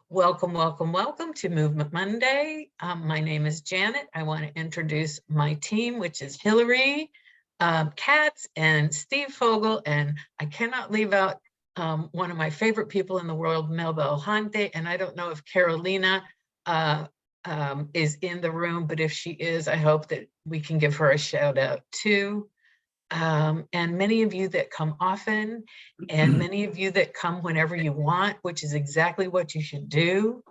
Welcome, welcome, welcome to Movement Monday. My name is Janet. I want to introduce my team, which is Hillary, Katz, and Steve Fogel. And I cannot leave out one of my favorite people in the world, Mel Belhante. And I don't know if Carolina is in the room, but if she is, I hope that we can give her a shout out too. And many of you that come often, and many of you that come whenever you want, which is exactly what you should do.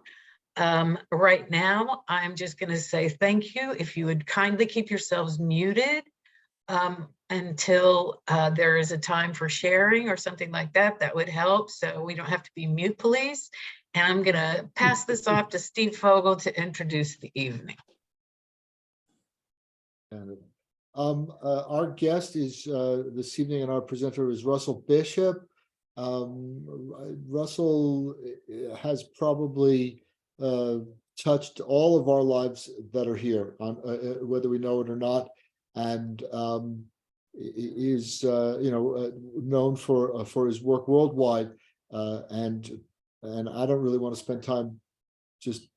Right now, I'm just going to say thank you. If you would kindly keep yourselves muted until there is a time for sharing or something like that, that would help, so we don't have to be mute police. And I'm going to pass this off to Steve Fogel to introduce the evening. Our guest is this evening, and our presenter is Russell Bishop. Russell has probably touched all of our lives that are here, on whether we know it or not, and is known for his work worldwide. And I don't really want to spend time just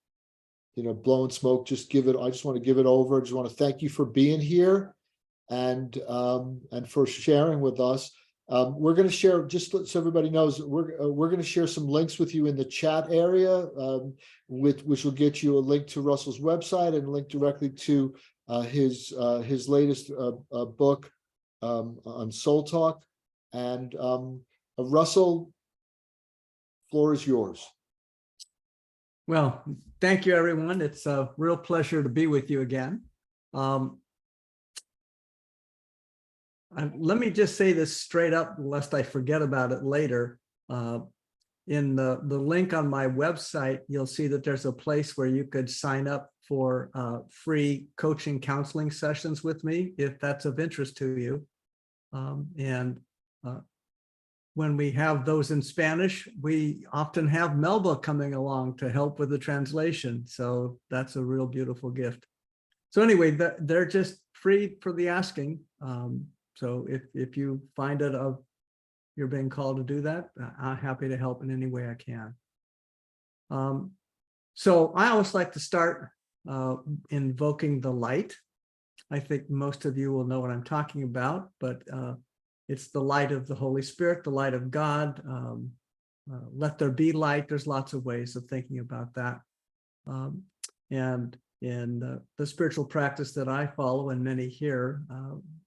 blowing smoke. I just want to give it over. I just want to thank you for being here and for sharing with us. We're going to share, just so everybody knows, we're going to share some links with you in the chat area, which will get you a link to Russell's website and a link directly to his latest book on Soul Talk. And Russell, floor is yours. Well, thank you, everyone. It's a real pleasure to be with you again. Let me just say this straight up, lest I forget about it later. In the link on my website, you'll see that there's a place where you could sign up for free coaching counseling sessions with me, if that's of interest to you. When we have those in Spanish, we often have Melba coming along to help with the translation. So that's a real beautiful gift. So anyway, they're just free for the asking. So if you find it you're being called to do that, I'm happy to help in any way I can. So I always like to start invoking the light. I think most of you will know what I'm talking about, but it's the light of the Holy Spirit, the light of God. Let there be light. There's lots of ways of thinking about that. And in the spiritual practice that I follow, and many here,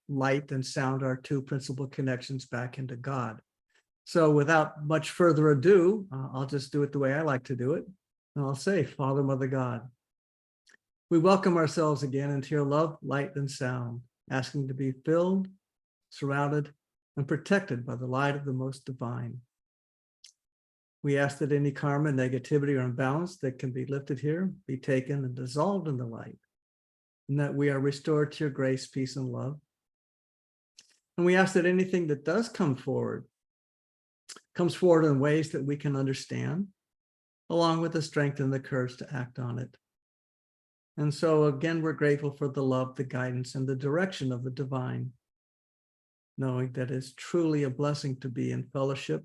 light and sound are two principal connections back into God. So without much further ado, I'll just do it the way I like to do it. And I'll say, Father, Mother God, we welcome ourselves again into your love, light, and sound, asking to be filled, surrounded, and protected by the light of the most divine. We ask that any karma, negativity, or imbalance that can be lifted here be taken and dissolved in the light, and that we are restored to your grace, peace, and love. And we ask that anything that does come forward comes forward in ways that we can understand, along with the strength and the courage to act on it. And so again, we're grateful for the love, the guidance, and the direction of the divine, knowing that it's truly a blessing to be in fellowship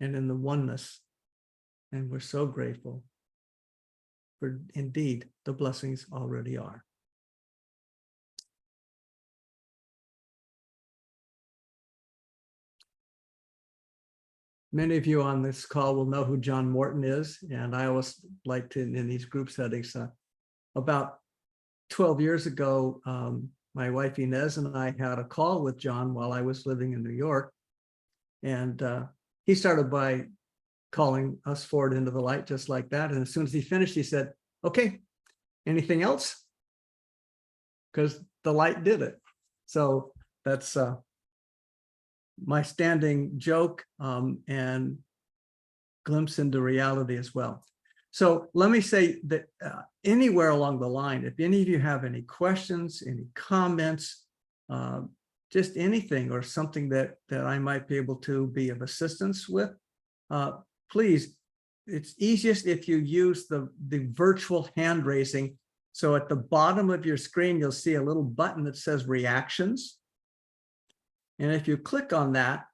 and in the oneness. And we're so grateful for indeed the blessings already are. Many of you on this call will know who John Morton is, and I always like to, in these group settings, about 12 years ago, my wife Inez and I had a call with John while I was living in New York. And he started by calling us forward into the light just like that. And as soon as he finished, he said, okay, anything else? Because the light did it. So that's my standing joke and glimpse into reality as well. So let me say that anywhere along the line, if any of you have any questions, any comments, just anything or something that I might be able to be of assistance with, please, it's easiest if you use the virtual hand raising. So at the bottom of your screen, you'll see a little button that says reactions. And if you click on that,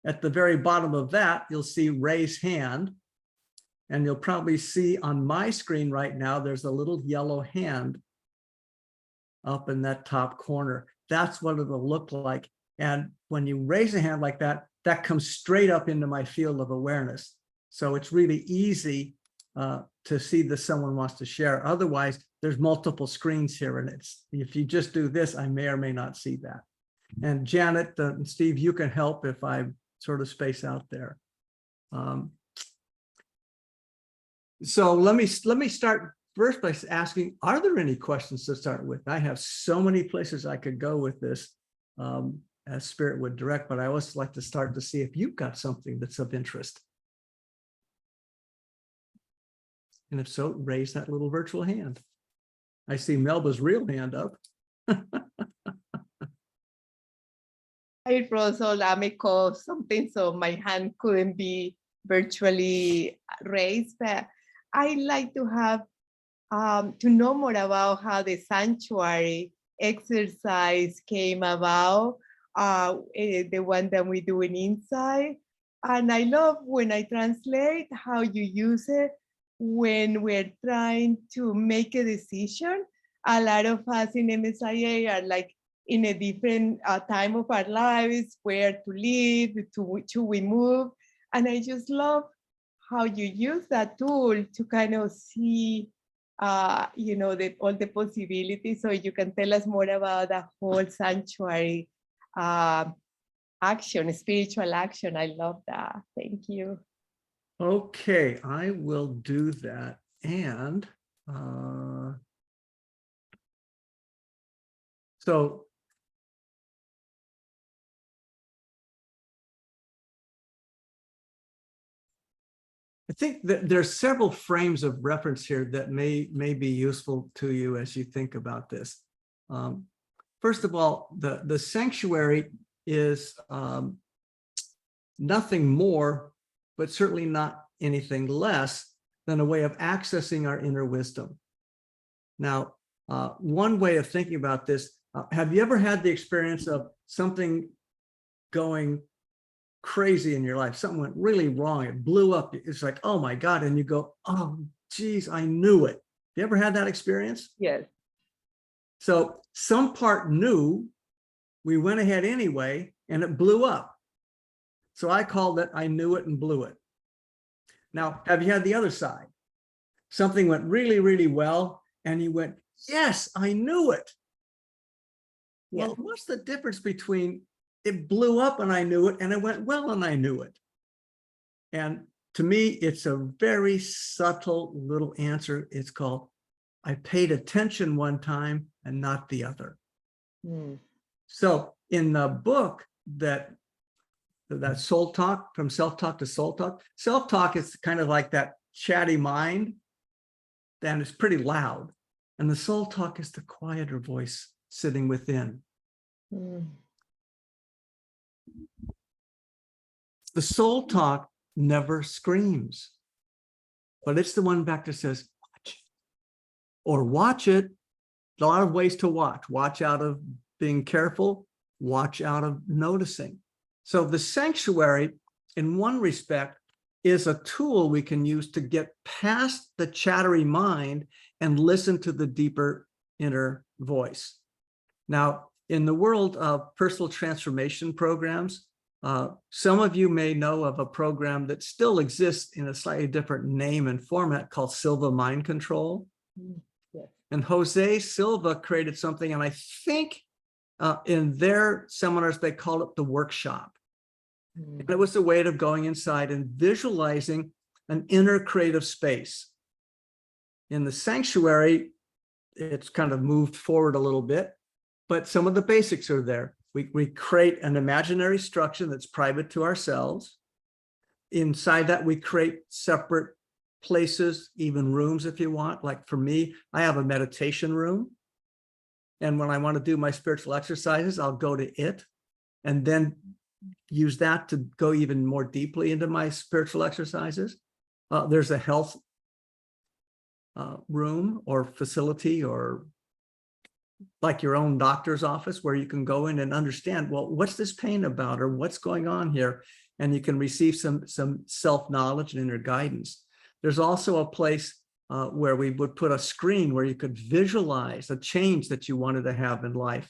at the very bottom of that, you'll see raise hand. And you'll probably see on my screen right now, there's a little yellow hand up in that top corner. That's what it'll look like. And when you raise a hand like that, that comes straight up into my field of awareness. So it's really easy to see that someone wants to share. Otherwise, there's multiple screens here. And if you just do this, I may or may not see that. And Janet and Steve, you can help if I sort of space out there. So let me start first by asking, are there any questions to start with? I have so many places I could go with this as Spirit would direct, but I always like to start to see if you've got something that's of interest. And if so, raise that little virtual hand. I see Melba's real hand up. Hi, Rosal. I'm echo something, so my hand couldn't be virtually raised. But I like to have to know more about how the sanctuary exercise came about, the one that we're doing inside. And I love when I translate how you use it when we're trying to make a decision. A lot of us in MSIA are like in a different time of our lives, where to live, to we move. And I just love how you use that tool to kind of see, you know, all the possibilities. So you can tell us more about the whole sanctuary action, spiritual action. I love that. Thank you. Okay, I will do that. And so I think that there's several frames of reference here that may be useful to you as you think about this. First of all, the sanctuary is nothing more, but certainly not anything less than a way of accessing our inner wisdom. Now, one way of thinking about this, have you ever had the experience of something going crazy in your life? Something went really wrong. It blew up. It's like, oh my God. And you go, oh, geez, I knew it. You ever had that experience? Yes. So some part knew, we went ahead anyway, and it blew up. So I called it, I knew it and blew it. Now, have you had the other side? Something went really, really well, and you went, yes, I knew it. Well, Yes. what's the difference between it blew up and I knew it, and it went well and I knew it? And to me, it's a very subtle little answer. It's called, I paid attention one time and not the other. Mm. So in the book that soul talk, from self-talk to soul talk is kind of like that chatty mind, and it's pretty loud. And the soul talk is the quieter voice sitting within. Mm. The soul talk never screams, but it's the one back that says, watch it. Or watch it. A lot of ways to watch. Watch out of being careful, watch out of noticing. So the sanctuary, in one respect, is a tool we can use to get past the chattery mind and listen to the deeper inner voice. Now, in the world of personal transformation programs, some of you may know of a program that still exists in a slightly different name and format called Silva Mind Control. Yes. And Jose Silva created something, and I think in their seminars, they call it the workshop. Mm. And it was a way of going inside and visualizing an inner creative space. In the sanctuary, it's kind of moved forward a little bit, but some of the basics are there. We create an imaginary structure that's private to ourselves. Inside that, we create separate places, even rooms if you want. Like for me, I have a meditation room. And when I want to do my spiritual exercises, I'll go to it and then use that to go even more deeply into my spiritual exercises. There's a health room or facility, or like your own doctor's office, where you can go in and understand, well, what's this pain about, or what's going on here? and you can receive some self-knowledge and inner guidance. There's also a place where we would put a screen where you could visualize a change that you wanted to have in life.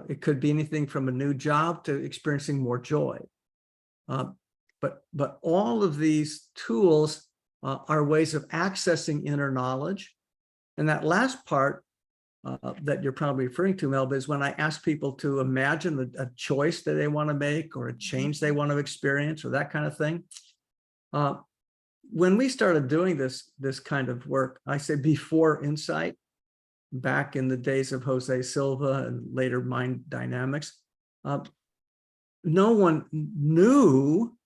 It could be anything from a new job to experiencing more joy. But all of these tools are ways of accessing inner knowledge. And that last part that you're probably referring to, Melba, is when I ask people to imagine a choice that they want to make or a change they want to experience or that kind of thing. When we started doing this kind of work, I say before Insight, back in the days of Jose Silva and later Mind Dynamics, no one knew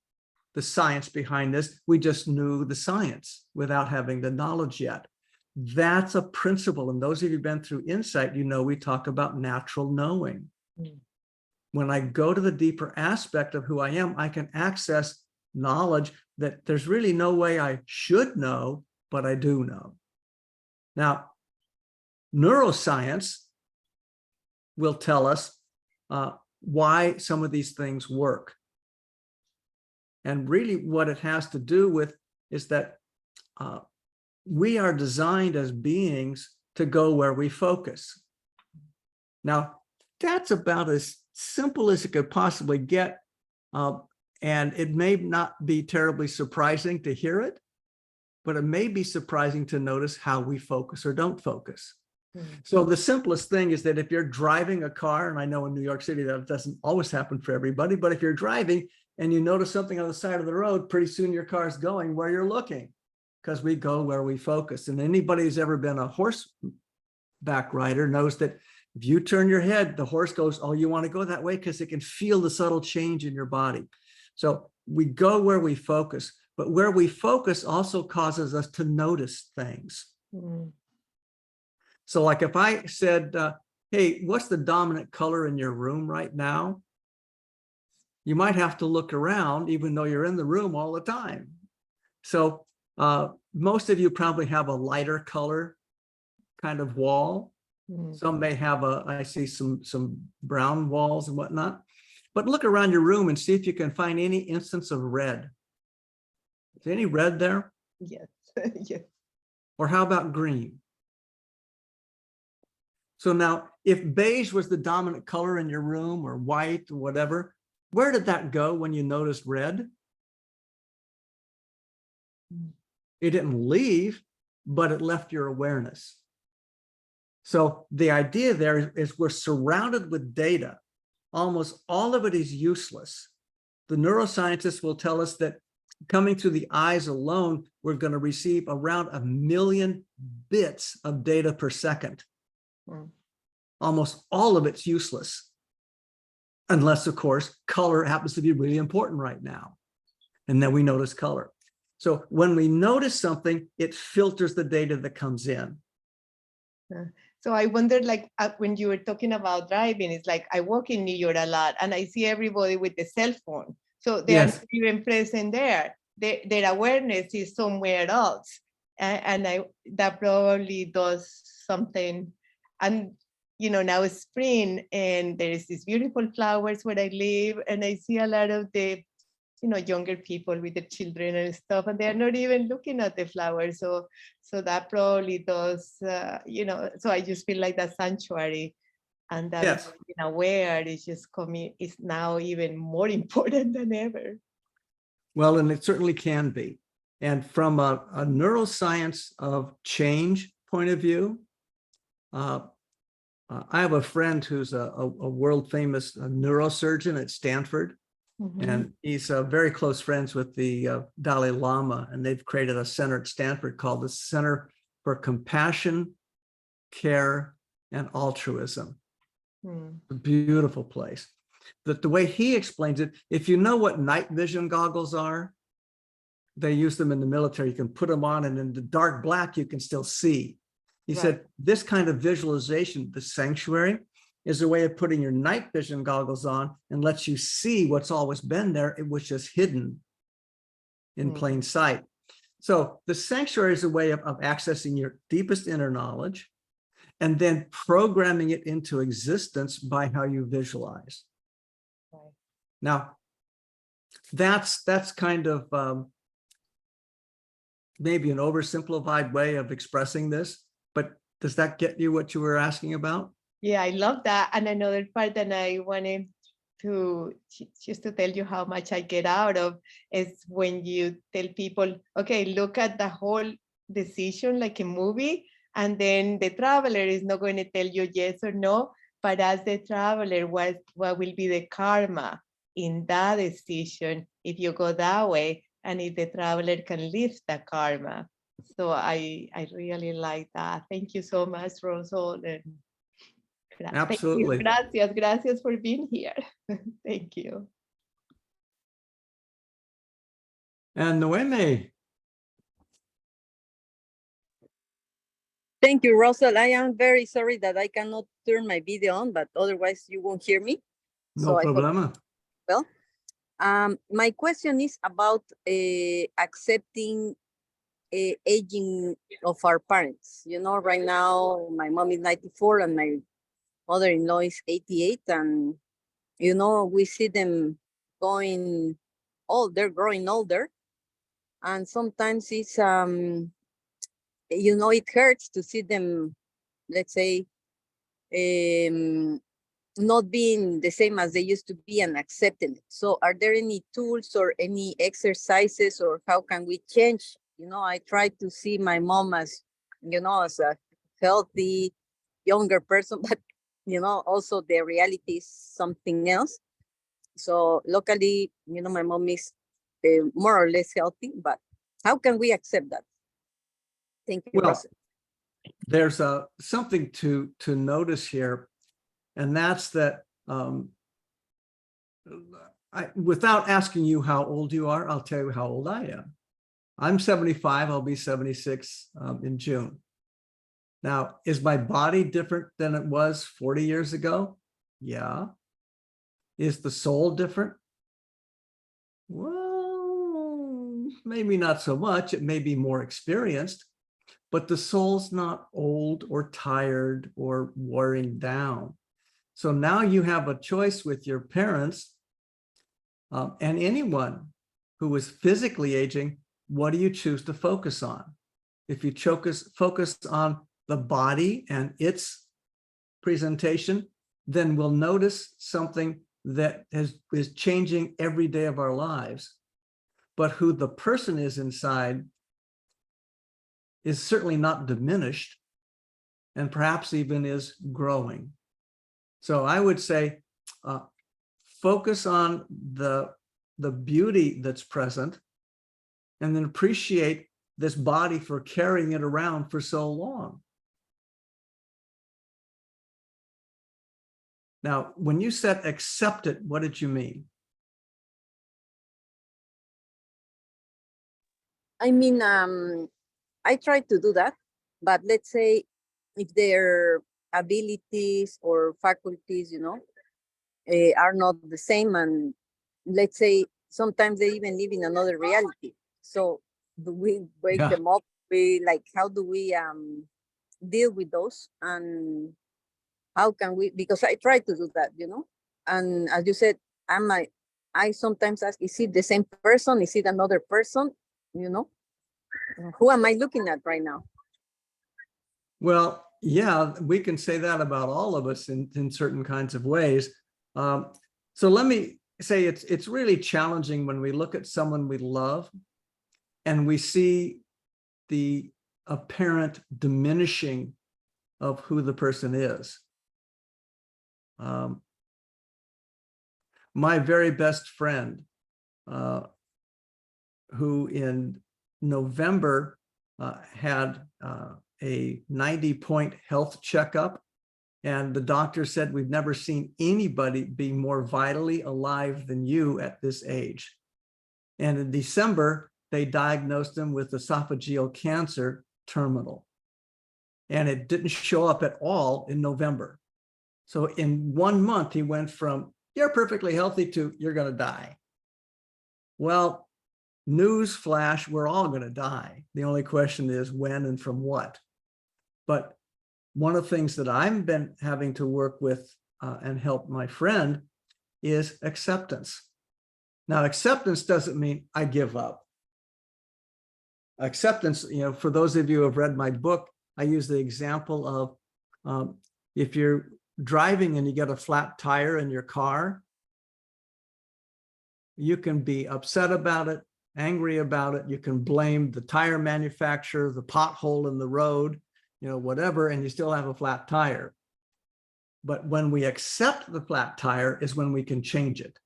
the science behind this. We just knew the science without having the knowledge yet. That's a principle. And those of you who've been through Insight, you know, we talk about natural knowing. When I go to the deeper aspect of who I am, I can access knowledge that there's really no way I should know, but I do know. Now, neuroscience will tell us why some of these things work. And really what it has to do with is that we are designed as beings to go where we focus. Now, that's about as simple as it could possibly get. And it may not be terribly surprising to hear it, but it may be surprising to notice how we focus or don't focus. So the simplest thing is that if you're driving a car, and I know in New York City that doesn't always happen for everybody, but if you're driving and you notice something on the side of the road, pretty soon your car's going where you're looking, because we go where we focus. And anybody who's ever been a horseback rider knows that if you turn your head, the horse goes, oh, you want to go that way, because it can feel the subtle change in your body. So we go where we focus, but where we focus also causes us to notice things. So like if I said, hey, what's the dominant color in your room right now? You might have to look around even though you're in the room all the time. So most of you probably have a lighter color kind of wall. Some may have I see some brown walls and whatnot. But look around your room and see if you can find any instance of red. Is there any red there? Yes. Yes. Or how about green? So now, if beige was the dominant color in your room, or white or whatever, where did that go when you noticed red? It didn't leave, but it left your awareness. So the idea there is we're surrounded with data. Almost all of it is useless. The neuroscientists will tell us that coming through the eyes alone, we're going to receive around 1 million bits of data per second. Almost all of it's useless. Unless, of course, color happens to be really important right now. And then we notice color. So when we notice something, it filters the data that comes in. So I wondered, like, when you were talking about driving, it's like I walk in New York a lot and I see everybody with the cell phone. So they are not even present there. Their awareness is somewhere else. And that probably does something. And, you know, now it's spring and there is these beautiful flowers where I live. And I see a lot of the, you know, younger people with the children and stuff, and they're not even looking at the flowers. So that probably does, you know, so I just feel like that sanctuary, and that being aware is just coming, is now even more important than ever. Well, and it certainly can be. And from a neuroscience of change point of view, I have a friend who's a world famous neurosurgeon at Stanford. And he's very close friends with the Dalai Lama, and they've created a center at Stanford called the Center for Compassion, Care, and Altruism. A beautiful place. But the way he explains it, if you know what night vision goggles are, they use them in the military. You can put them on, and in the dark black, you can still see. He said, this kind of visualization, the sanctuary, is a way of putting your night vision goggles on and lets you see what's always been there. It was just hidden in plain sight. So the sanctuary is a way of accessing your deepest inner knowledge and then programming it into existence by how you visualize. Now, that's kind of maybe an oversimplified way of expressing this, but does that get you what you were asking about? Yeah, I love that. And another part that I wanted to just to tell you how much I get out of is when you tell people, okay, look at the whole decision like a movie, and then the traveler is not going to tell you yes or no, but as the traveler, what will be the karma in that decision if you go that way, and if the traveler can lift the karma. So I really like that. Thank you so much, Rosal. And Absolutely. Thank you. Gracias for being here. Thank you. And Noemi. Thank you, Russell. I am very sorry that I cannot turn my video on, but otherwise you won't hear me. No problema. Well, my question is about accepting aging of our parents. You know, right now my mom is 94 and my mother-in-law is 88, and you know, we see them going old, they're growing older, and sometimes it's you know, it hurts to see them, let's say, not being the same as they used to be and accepting it. So are there any tools or any exercises, or how can we change? You know, I try to see my mom as, you know, as a healthy, younger person, but, you know, also the reality is something else. So locally, you know, my mom is more or less healthy, but how can we accept that? Thank you, Well, Russell. there's something to notice here, and that's that without asking you how old you are, I'll tell you how old I am. I'm 75, I'll be 76 in June. Now, is my body different than it was 40 years ago? Yeah. Is the soul different? Well, maybe not so much. It may be more experienced, but the soul's not old or tired or wearing down. So now you have a choice with your parents and anyone who is physically aging. What do you choose to focus on? If you focus on the body and its presentation, then we'll notice something that is changing every day of our lives. But who the person is inside is certainly not diminished, and perhaps even is growing. So I would say focus on the beauty that's present, and then appreciate this body for carrying it around for so long. Now, when you said accept it, what did you mean? I mean, I try to do that, but let's say if their abilities or faculties, you know, are not the same, and let's say sometimes they even live in another reality. So do we wake them up? We like, how do we deal with those, and how can we? Because I try to do that, you know, and as you said, I sometimes ask, is it the same person? Is it another person? You know, who am I looking at right now? Well, yeah, we can say that about all of us in certain kinds of ways. So let me say it's really challenging when we look at someone we love and we see the apparent diminishing of who the person is. My very best friend, who in November had a 90-point health checkup, and the doctor said, we've never seen anybody be more vitally alive than you at this age. And in December, they diagnosed him with esophageal cancer, terminal. And it didn't show up at all in November. So in 1 month, he went from, you're perfectly healthy, to you're going to die. Well, news flash, we're all going to die. The only question is when and from what. But one of the things that I've been having to work with and help my friend is acceptance. Now, acceptance doesn't mean I give up. Acceptance, for those of you who have read my book, I use the example of if you're driving and you get a flat tire in your car, you can be upset about it, angry about it. You can blame the tire manufacturer, the pothole in the road, whatever, and you still have a flat tire. But when we accept the flat tire is when we can change it.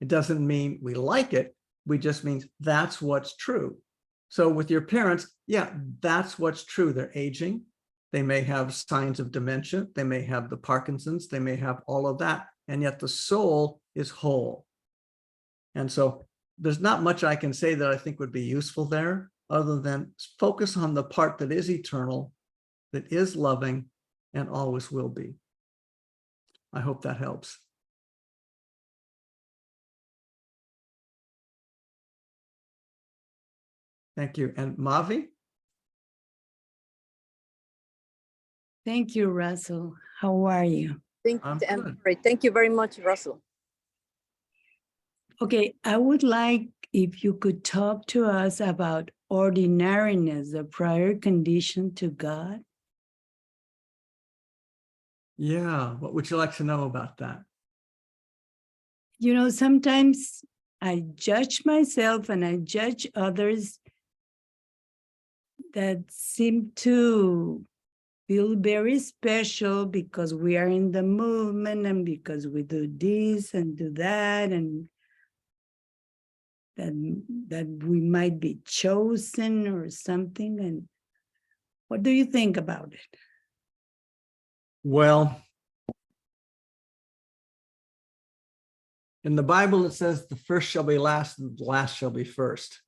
It doesn't mean we like it. We just means that's what's true. So with your parents, yeah, that's what's true. They're aging. They may have signs of dementia. They may have the Parkinson's. They may have all of that. And yet the soul is whole. And so there's not much I can say that I think would be useful there, other than focus on the part that is eternal, that is loving, and always will be. I hope that helps. Thank you. And Mavi? Thank you, Russell. How are you? I'm good. Great. Thank you very much, Russell. Okay, I would like if you could talk to us about ordinariness, the prior condition to God. Yeah, what would you like to know about that? Sometimes I judge myself and I judge others that seem to feel very special because we are in the movement and because we do this and do that, and that we might be chosen or something. And what do you think about it? Well, in the Bible, it says the first shall be last and the last shall be first.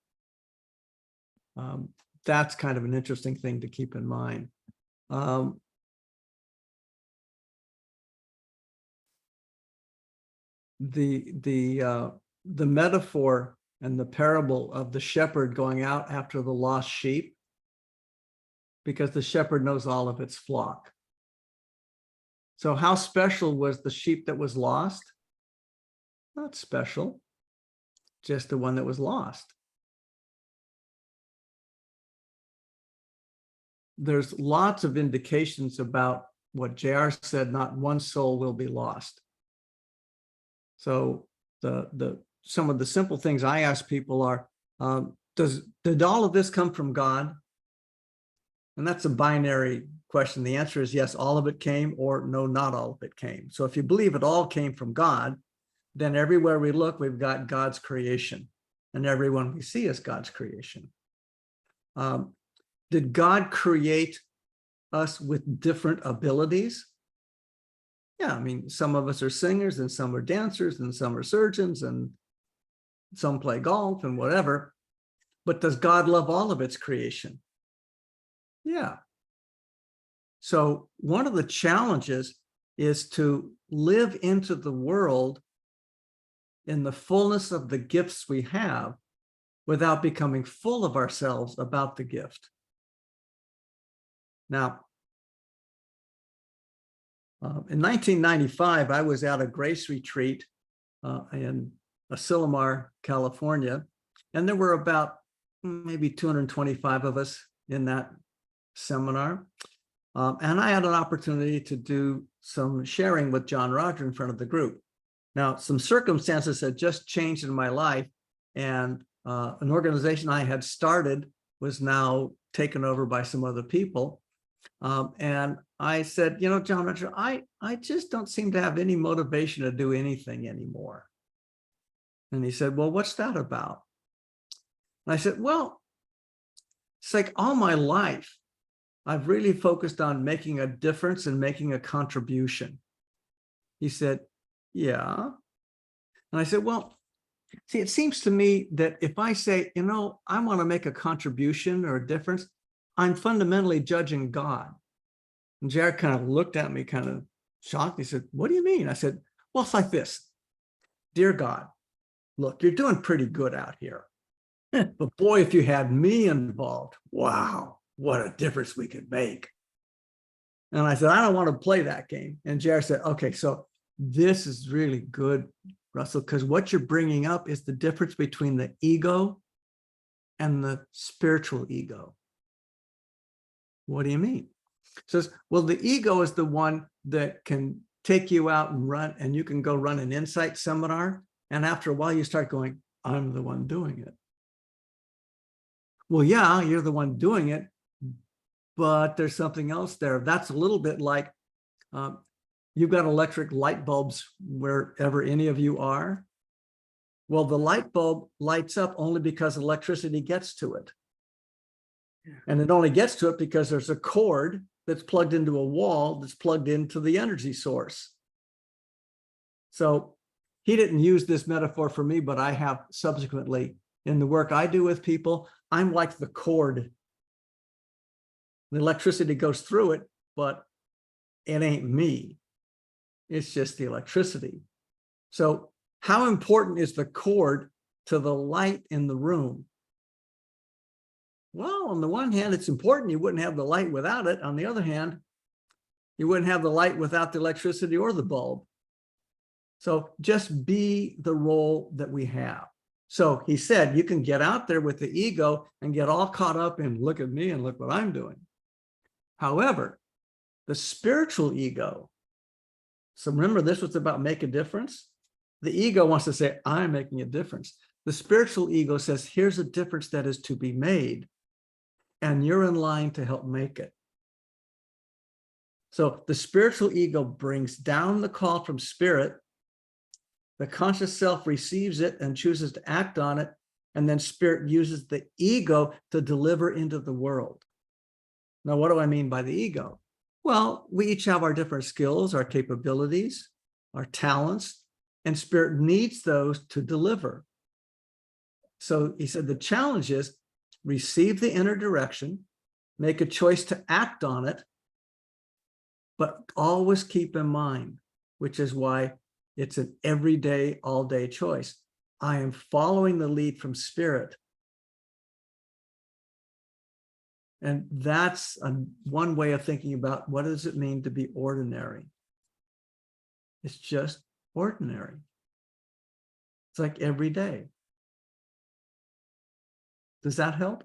That's kind of an interesting thing to keep in mind. The metaphor and the parable of the shepherd going out after the lost sheep, because the shepherd knows all of its flock. So how special was the sheep that was lost? Not special, just the one that was lost. There's lots of indications about what JR said, not one soul will be lost. So some of the simple things I ask people are, did all of this come from God? And that's a binary question. The answer is yes, all of it came, or no, not all of it came. So if you believe it all came from God, then everywhere we look, we've got God's creation, and everyone we see is God's creation. Did God create us with different abilities? Yeah, I mean, some of us are singers, and some are dancers, and some are surgeons, and some play golf and whatever. But does God love all of its creation? Yeah. So one of the challenges is to live into the world in the fullness of the gifts we have without becoming full of ourselves about the gift. Now, in 1995, I was at a grace retreat in Asilomar, California, and there were about maybe 225 of us in that seminar. And I had an opportunity to do some sharing with John Roger in front of the group. Now, some circumstances had just changed in my life, and an organization I had started was now taken over by some other people. And I said, John Roger, I just don't seem to have any motivation to do anything anymore. And he said, well, what's that about? And I said, well, it's like all my life, I've really focused on making a difference and making a contribution. He said, yeah. And I said, well, see, it seems to me that if I say, I want to make a contribution or a difference, I'm fundamentally judging God. And Jared kind of looked at me kind of shocked. He said, what do you mean? I said, well, it's like this. Dear God, look, you're doing pretty good out here. But boy, if you had me involved, wow, what a difference we could make. And I said, I don't want to play that game. And Jared said, okay, so this is really good, Russell, because what you're bringing up is the difference between the ego and the spiritual ego. What do you mean? Says, well, the ego is the one that can take you out and run, and you can go run an insight seminar. And after a while, you start going, I'm the one doing it. Well, yeah, you're the one doing it, but there's something else there. That's a little bit like you've got electric light bulbs wherever any of you are. Well, the light bulb lights up only because electricity gets to it. And it only gets to it because there's a cord that's plugged into a wall that's plugged into the energy source. So he didn't use this metaphor for me, but I have subsequently in the work I do with people. I'm like the cord. The electricity goes through it, but it ain't me. It's just the electricity. So how important is the cord to the light in the room? Well, on the one hand, it's important. You wouldn't have the light without it. On the other hand, you wouldn't have the light without the electricity or the bulb. So just be the role that we have. So he said, you can get out there with the ego and get all caught up in look at me and look what I'm doing. However, the spiritual ego, so remember this was about make a difference. The ego wants to say, I'm making a difference. The spiritual ego says, here's a difference that is to be made, and you're in line to help make it. So the spiritual ego brings down the call from spirit. The conscious self receives it and chooses to act on it. And then spirit uses the ego to deliver into the world. Now, what do I mean by the ego? Well, we each have our different skills, our capabilities, our talents, and spirit needs those to deliver. So he said the challenge is receive the inner direction, make a choice to act on it, but always keep in mind, which is why it's an everyday, all-day choice. I am following the lead from spirit. And that's one way of thinking about what does it mean to be ordinary? It's just ordinary. It's like every day. Does that help?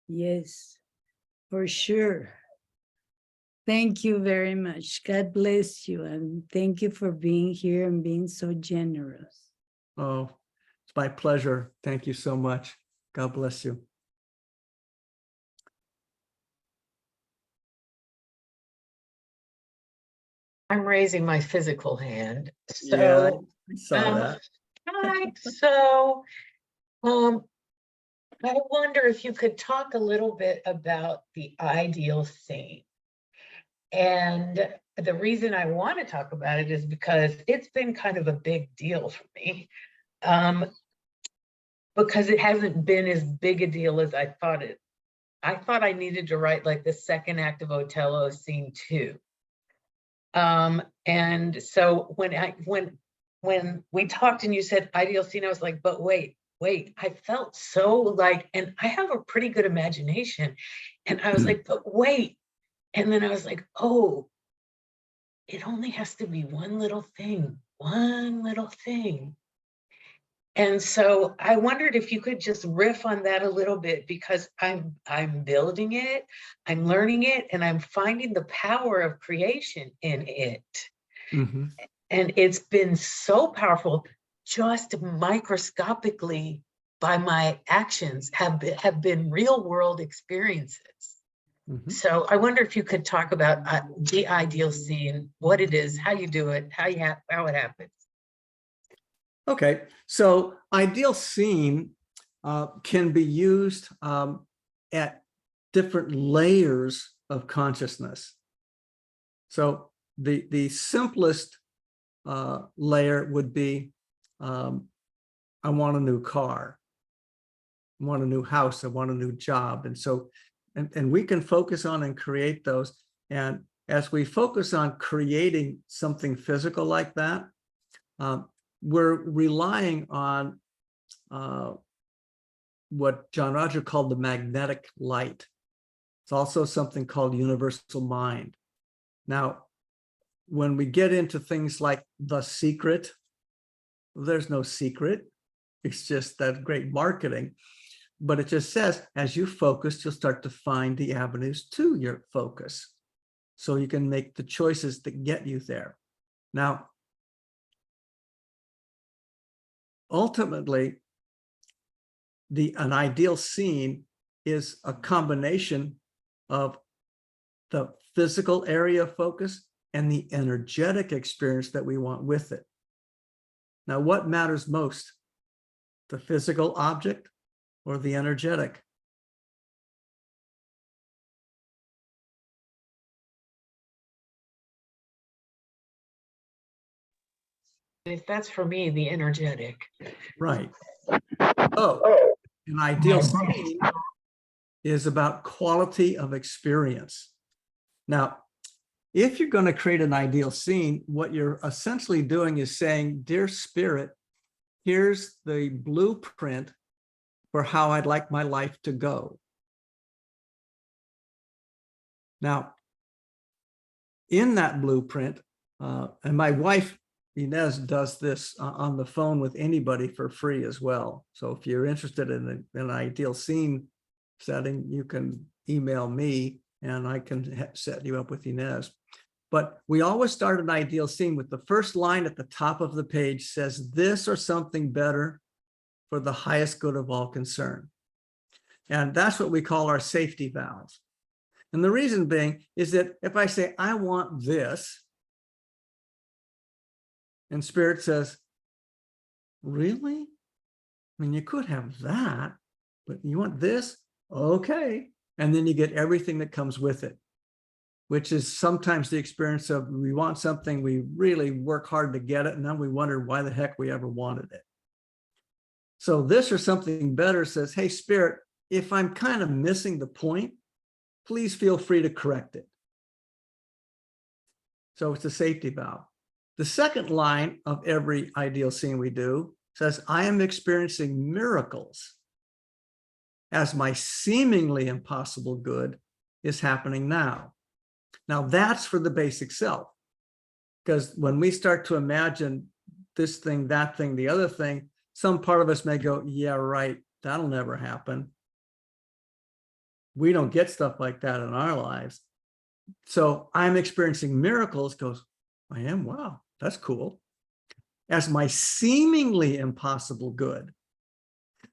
Yes, for sure. Thank you very much. God bless you. And thank you for being here and being so generous. Oh, it's my pleasure. Thank you so much. God bless you. I'm raising my physical hand. So, Yeah, I saw that. hi. So, I wonder if you could talk a little bit about the ideal scene. And the reason I want to talk about it is because it's been kind of a big deal for me. Because it hasn't been as big a deal as I thought it. I thought I needed to write like the second act of Othello, scene 2. And so when we talked and you said ideal scene, I was like, but wait, I felt so like, and I have a pretty good imagination. And I was like, but wait. And then I was like, oh, it only has to be one little thing. And so I wondered if you could just riff on that a little bit, because I'm building it, I'm learning it, and I'm finding the power of creation in it. Mm-hmm. And it's been so powerful, just microscopically by my actions have been real world experiences. Mm-hmm. So I wonder if you could talk about the ideal scene, what it is, how you do it, how it happens. Okay, so ideal scene can be used at different layers of consciousness. So the simplest layer would be, I want a new car, I want a new house, I want a new job. And so, and we can focus on and create those. And as we focus on creating something physical like that, we're relying on what John Roger called the magnetic light. It's also something called universal mind. Now, when we get into things like The Secret, there's no secret. It's just that great marketing. But it just says, as you focus, you'll start to find the avenues to your focus. So you can make the choices that get you there. Now, ultimately, an ideal scene is a combination of the physical area of focus and the energetic experience that we want with it. Now, what matters most? The physical object or the energetic? If that's for me, the energetic. Right. Oh, an ideal scene is about quality of experience. Now, if you're going to create an ideal scene, what you're essentially doing is saying, dear spirit, here's the blueprint for how I'd like my life to go. Now, in that blueprint, and my wife, Inez, does this on the phone with anybody for free as well. So if you're interested in an ideal scene setting, you can email me and I can set you up with Inez. But we always start an ideal scene with the first line at the top of the page says, this or something better for the highest good of all concerned. And that's what we call our safety valve. And the reason being is that if I say, I want this, and Spirit says, really? I mean, you could have that, but you want this? Okay. And then you get everything that comes with it, which is sometimes the experience of we want something, we really work hard to get it, and then we wonder why the heck we ever wanted it. So this or something better says, hey, Spirit, if I'm kind of missing the point, please feel free to correct it. So it's a safety valve. The second line of every ideal scene we do says, I am experiencing miracles as my seemingly impossible good is happening now. Now that's for the basic self, because when we start to imagine this thing, that thing, the other thing, some part of us may go, yeah, right, that'll never happen. We don't get stuff like that in our lives. So I'm experiencing miracles goes, I am, wow, that's cool. As my seemingly impossible good.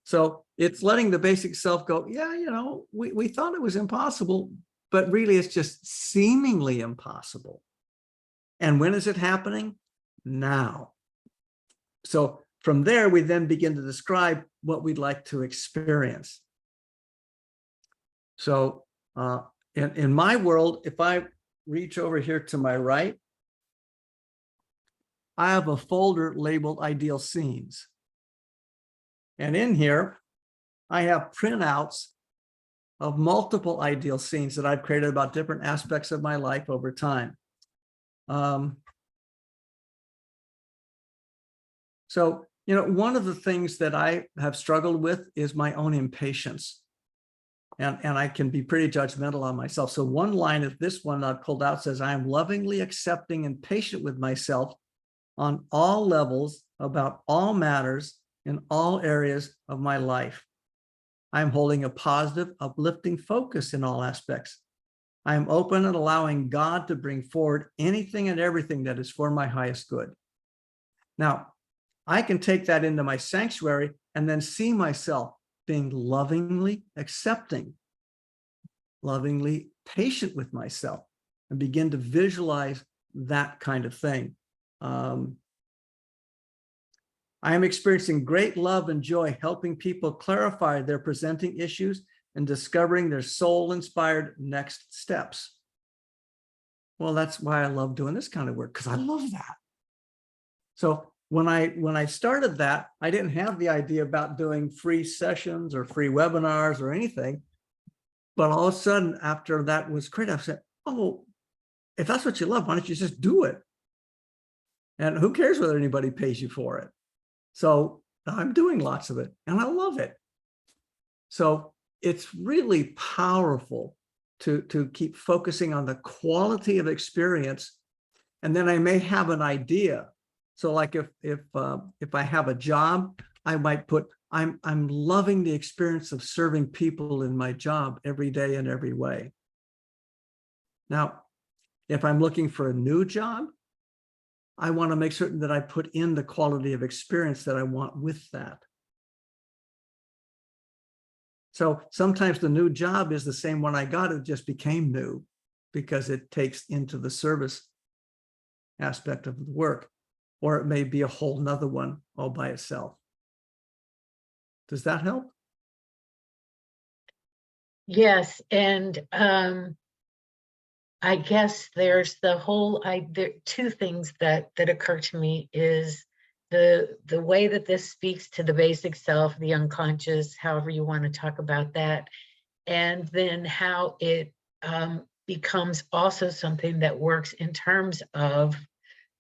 So it's letting the basic self go, yeah, you know, we thought it was impossible, but really it's just seemingly impossible. And when is it happening? Now. So from there, we then begin to describe what we'd like to experience. So in my world, if I reach over here to my right, I have a folder labeled Ideal Scenes. And in here, I have printouts of multiple ideal scenes that I've created about different aspects of my life over time. So, you know, one of the things that I have struggled with is my own impatience. And I can be pretty judgmental on myself. So one line of this one I've pulled out says, I am lovingly accepting and patient with myself on all levels about all matters in all areas of my life. I am holding a positive, uplifting focus in all aspects. I am open and allowing God to bring forward anything and everything that is for my highest good. Now, I can take that into my sanctuary and then see myself being lovingly accepting, lovingly patient with myself, and begin to visualize that kind of thing. I am experiencing great love and joy, helping people clarify their presenting issues and discovering their soul-inspired next steps. Well, that's why I love doing this kind of work, because I love that. So when I started that, I didn't have the idea about doing free sessions or free webinars or anything. But all of a sudden, after that was created, I said, oh, if that's what you love, why don't you just do it? And who cares whether anybody pays you for it? So I'm doing lots of it and I love it. So it's really powerful to keep focusing on the quality of experience. And then I may have an idea So like if I have a job, I might put, I'm loving the experience of serving people in my job every day in every way. Now, if I'm looking for a new job, I want to make certain that I put in the quality of experience that I want with that. So sometimes the new job is the same one I got, it just became new because it takes into the service aspect of the work, or it may be a whole nother one all by itself. Does that help? Yes, and I guess there's the whole, there two things that occur to me is the way that this speaks to the basic self, the unconscious, however you want to talk about that, and then how it becomes also something that works in terms of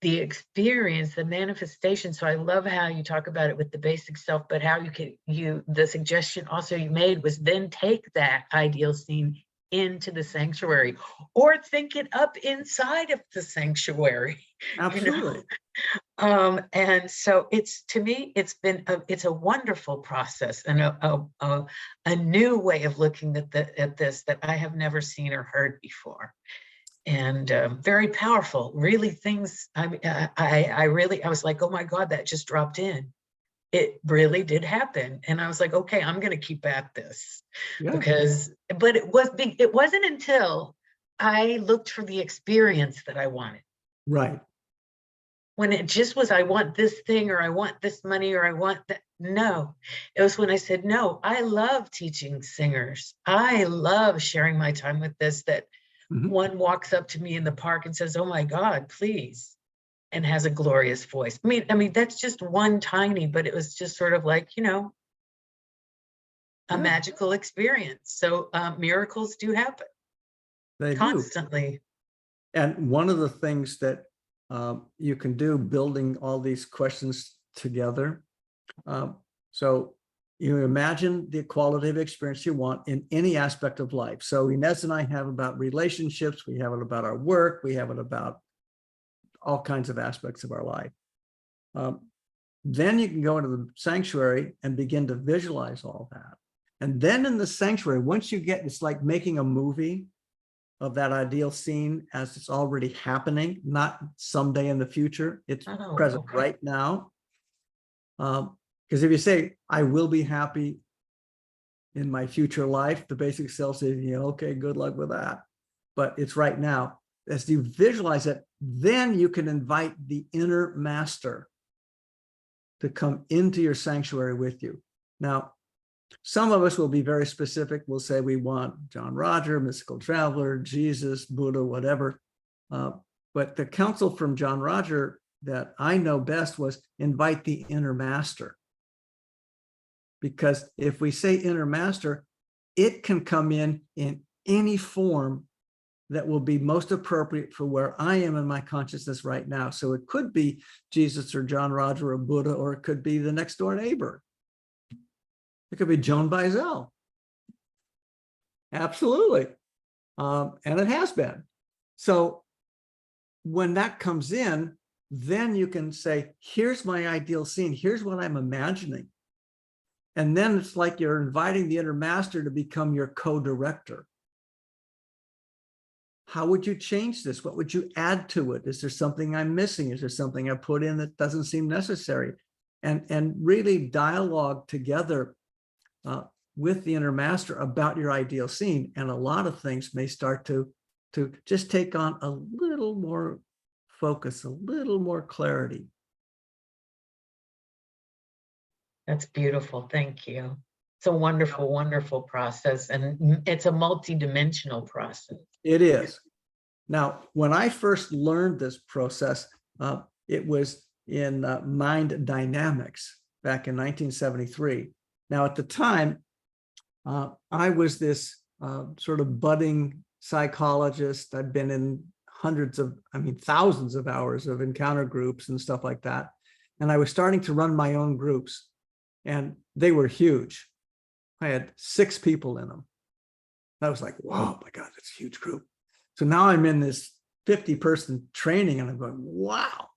the experience, the manifestation. So I love how you talk about it with the basic self, but how the suggestion also you made was then take that ideal scene into the sanctuary or think it up inside of the sanctuary. Absolutely. And so it's, to me, it's a wonderful process and a new way of looking at this that I have never seen or heard before. And very powerful, really things. I was like, oh my God, that just dropped in. It really did happen. And I was like, okay, I'm going to keep at this because, but it wasn't until I looked for the experience that I wanted. Right. When it just was, I want this thing, or I want this money, or I want that. No, it was when I said, no, I love teaching singers. I love sharing my time with this, that one walks up to me in the park and says, oh my God, please, and has a glorious voice. I mean, that's just one tiny, but it was just sort of like, a magical experience. So miracles do happen. They constantly. Do. And one of the things that you can do building all these questions together. So you imagine the quality of experience you want in any aspect of life. So Inez and I have about relationships, we have it about our work, we have it about all kinds of aspects of our life. Then you can go into the sanctuary and begin to visualize all that. And then in the sanctuary, once you get, it's like making a movie of that ideal scene as it's already happening, not someday in the future, it's present right now. Because if you say, I will be happy in my future life, the basic self says, okay, good luck with that. But it's right now. As you visualize it, then you can invite the inner master to come into your sanctuary with you. Now, some of us will be very specific. We'll say we want John Roger, mystical traveler, Jesus, Buddha, whatever. But the counsel from John Roger that I know best was invite the inner master. Because if we say inner master, it can come in any form that will be most appropriate for where I am in my consciousness right now. So it could be Jesus or John Roger or Buddha, or it could be the next door neighbor. It could be Joan Bizel. Absolutely. And it has been. So when that comes in, then you can say, here's my ideal scene. Here's what I'm imagining. And then it's like you're inviting the inner master to become your co-director. How would you change this? What would you add to it? Is there something I'm missing? Is there something I put in that doesn't seem necessary? And really dialogue together with the inner master about your ideal scene. And a lot of things may start to just take on a little more focus, a little more clarity. That's beautiful. Thank you. It's a wonderful, wonderful process. And it's a multi-dimensional process. It is. Now, when I first learned this process, it was in Mind Dynamics back in 1973. Now, at the time, I was this sort of budding psychologist. I'd been in thousands of hours of encounter groups and stuff like that. And I was starting to run my own groups, and they were huge. I had 6 people in them. I was like, whoa, my God, that's a huge group. So now I'm in this 50-person training, and I'm going, wow.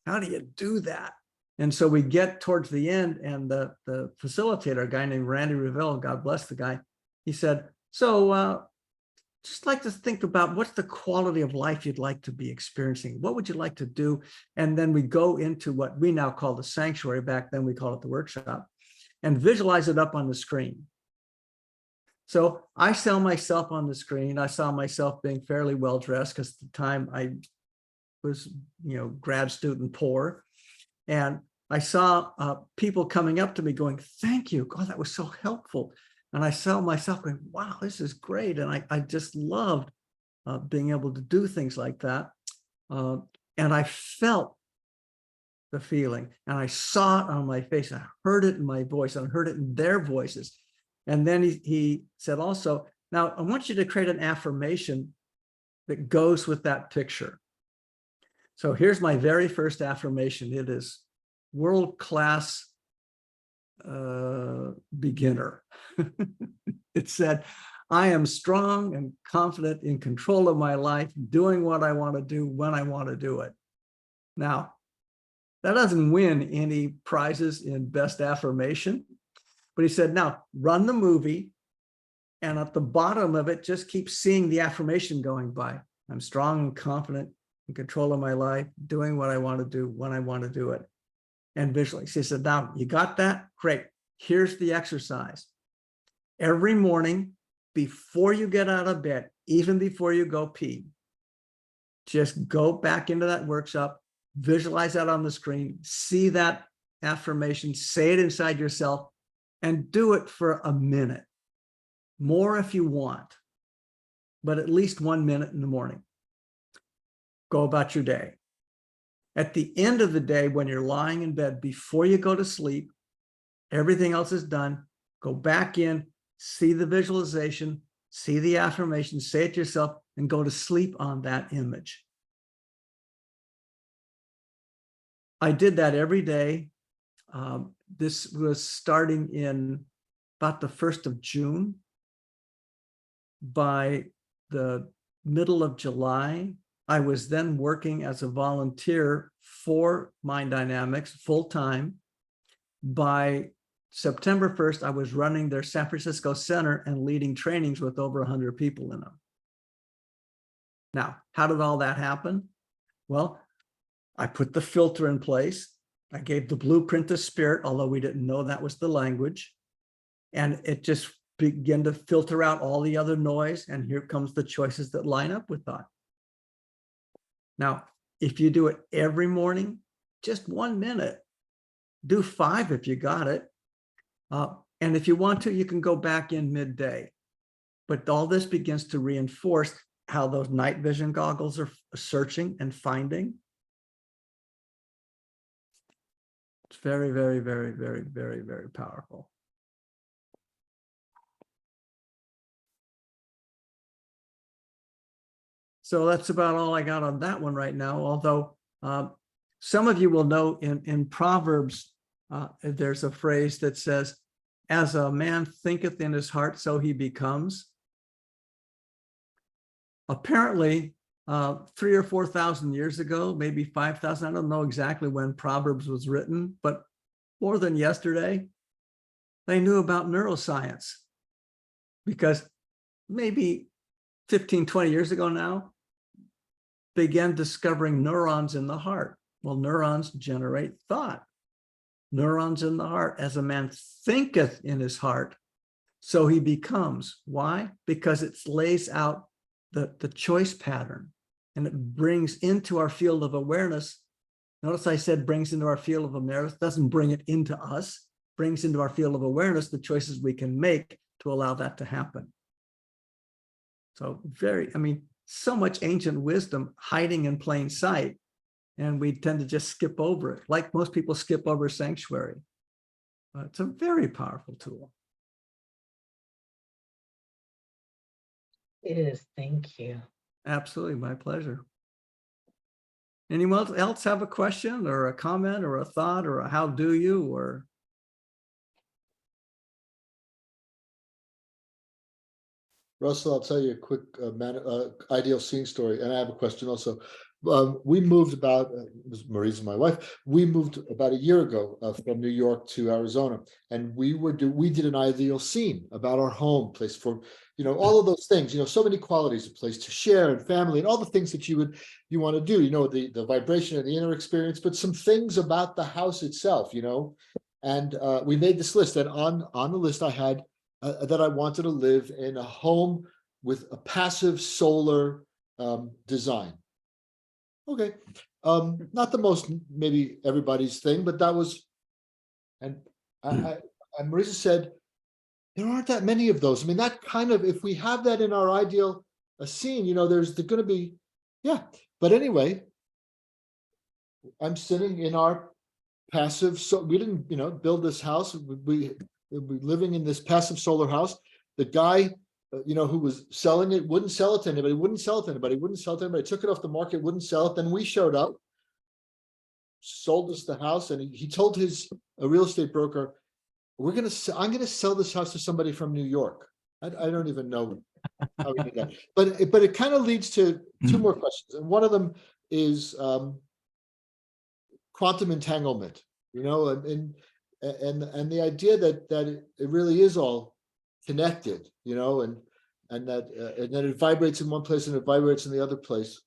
How do you do that? And so we get towards the end, and the facilitator, a guy named Randy Revelle, God bless the guy, he said, so just like to think about what's the quality of life you'd like to be experiencing. What would you like to do? And then we go into what we now call the sanctuary. Back then we called it the workshop, and visualize it up on the screen. So I saw myself on the screen. I saw myself being fairly well dressed, because at the time I was, grad student poor. And I saw people coming up to me going, thank you. God, that was so helpful. And I saw myself going, wow, this is great. And I just loved being able to do things like that. And I felt the feeling, and I saw it on my face. I heard it in my voice, and I heard it in their voices. And then he said also, now I want you to create an affirmation that goes with that picture. So here's my very first affirmation. It is world-class beginner. It said, I am strong and confident in control of my life, doing what I want to do when I want to do it. Now, that doesn't win any prizes in best affirmation, but he said, now run the movie, and at the bottom of it, just keep seeing the affirmation going by. I'm strong and confident in control of my life, doing what I want to do when I want to do it. And visually, he said, now you got that? Great. Here's the exercise. Every morning, before you get out of bed, even before you go pee, just go back into that workshop, visualize that on the screen, see that affirmation, say it inside yourself, and do it for a minute. More if you want, but at least 1 minute in the morning. Go about your day. At the end of the day, when you're lying in bed, before you go to sleep, everything else is done, go back in, see the visualization, see the affirmation, say it to yourself, and go to sleep on that image. I did that every day. This was starting in about the 1st of June. By the middle of July, I was then working as a volunteer for Mind Dynamics full-time. By September 1st, I was running their San Francisco Center and leading trainings with over 100 people in them. Now, how did all that happen? Well, I put the filter in place. I gave the blueprint to spirit, although we didn't know that was the language. And it just began to filter out all the other noise. And here comes the choices that line up with that. Now, if you do it every morning, just 1 minute, do 5 if you got it. And if you want to, you can go back in midday. But all this begins to reinforce how those night vision goggles are searching and finding. It's very, very, very, very, very, very powerful. So that's about all I got on that one right now. Although some of you will know in Proverbs, there's a phrase that says, as a man thinketh in his heart, so he becomes. Apparently, 3,000 or 4,000 years ago, maybe 5,000, I don't know exactly when Proverbs was written, but more than yesterday, they knew about neuroscience, because maybe 15, 20 years ago now, began discovering neurons in the heart. Well, neurons generate thought. Neurons in the heart. As a man thinketh in his heart, so he becomes. Why? Because it lays out the choice pattern, and it brings into our field of awareness. Notice I said brings into our field of awareness, doesn't bring it into us, brings into our field of awareness the choices we can make to allow that to happen. So so much ancient wisdom hiding in plain sight, and we tend to just skip over it, like most people skip over sanctuary. It's a very powerful tool. It is. Thank you. Absolutely, my pleasure. Anyone else have a question or a comment or a thought or a how do you or? Russell, I'll tell you a quick ideal scene story, and I have a question also. we moved about, it was Marie's my wife, we moved about a year ago from New York to Arizona, and we did an ideal scene about our home place for, all of those things, so many qualities, a place to share and family and all the things that you want to do, the vibration and the inner experience, but some things about the house itself, and we made this list, and on the list I had that I wanted to live in a home with a passive solar design. Okay, not the most maybe everybody's thing, but that was, and Marisa said, there aren't that many of those. I mean, that kind of, if we have that in our ideal scene, there's going to be, yeah. But anyway, I'm sitting in our passive, so we didn't, build this house. We living in this passive solar house. The guy, who was selling it, wouldn't sell it to anybody, took it off the market, wouldn't sell it. Then we showed up, sold us the house, and he told a real estate broker, I'm going to sell this house to somebody from New York. I don't even know how we did that. But it kind of leads to two more questions. And one of them is quantum entanglement, and the idea that it really is all connected, and that it vibrates in one place and it vibrates in the other place.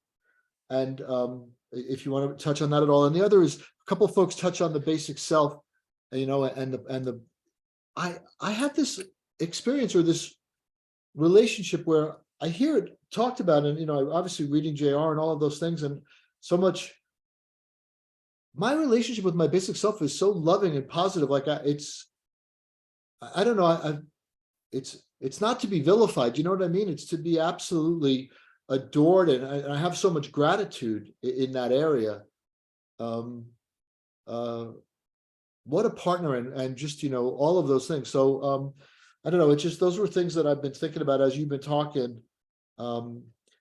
And if you want to touch on that at all, and the other is a couple of folks touch on the basic self, I had this experience or this relationship where I hear it talked about, and obviously reading JR and all of those things, and so much. My relationship with my basic self is so loving and positive. Like I don't know. It's not to be vilified. You know what I mean? It's to be absolutely adored, and I have so much gratitude in that area. What a partner, and just all of those things. So I don't know. It's just those were things that I've been thinking about as you've been talking.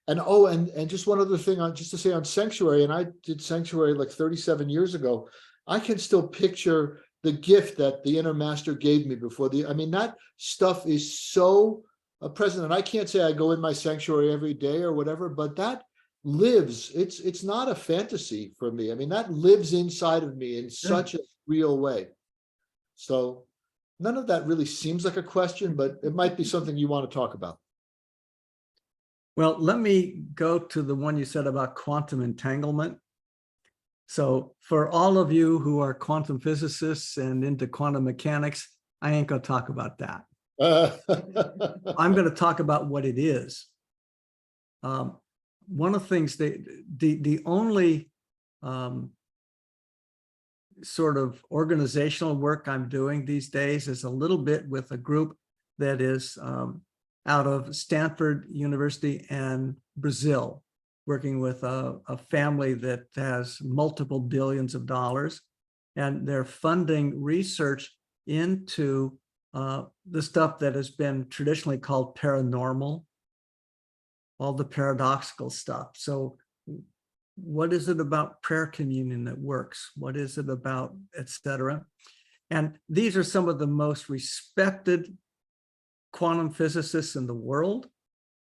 And just one other thing just to say on Sanctuary, and I did Sanctuary like 37 years ago. I can still picture the gift that the inner master gave me before that stuff is so present. And I can't say I go in my sanctuary every day or whatever, but that lives. It's not a fantasy for me. I mean, that lives inside of me in such a real way. So none of that really seems like a question, but it might be something you want to talk about. Well, let me go to the one you said about quantum entanglement. So for all of you who are quantum physicists and into quantum mechanics, I ain't going to talk about that. I'm going to talk about what it is. One of the things, the only sort of organizational work I'm doing these days is a little bit with a group that is out of Stanford University and Brazil, working with a family that has multiple billions of dollars, and they're funding research into the stuff that has been traditionally called paranormal, all the paradoxical stuff. So what is it about prayer communion that works? What is it about, et cetera? And these are some of the most respected quantum physicists in the world,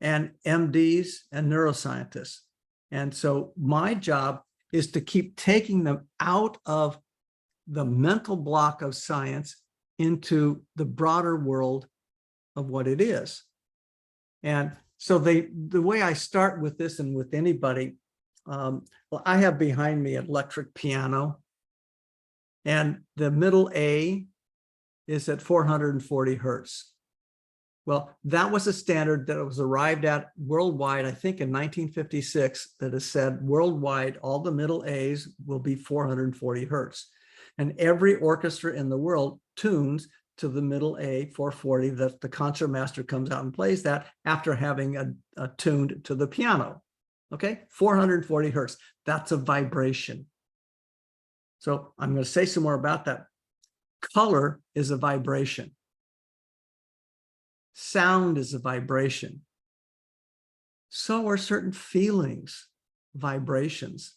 and MDs and neuroscientists. And so my job is to keep taking them out of the mental block of science into the broader world of what it is. And so the way I start with this, and with anybody, well, I have behind me an electric piano, and the middle A is at 440 hertz. Well, that was a standard that was arrived at worldwide, I think in 1956, that has said worldwide, all the middle A's will be 440 hertz. And every orchestra in the world tunes to the middle A 440, that the concertmaster comes out and plays that after having tuned to the piano. Okay, 440 hertz, that's a vibration. So I'm going to say some more about that. Color is a vibration. Sound is a vibration. So are certain feelings, vibrations.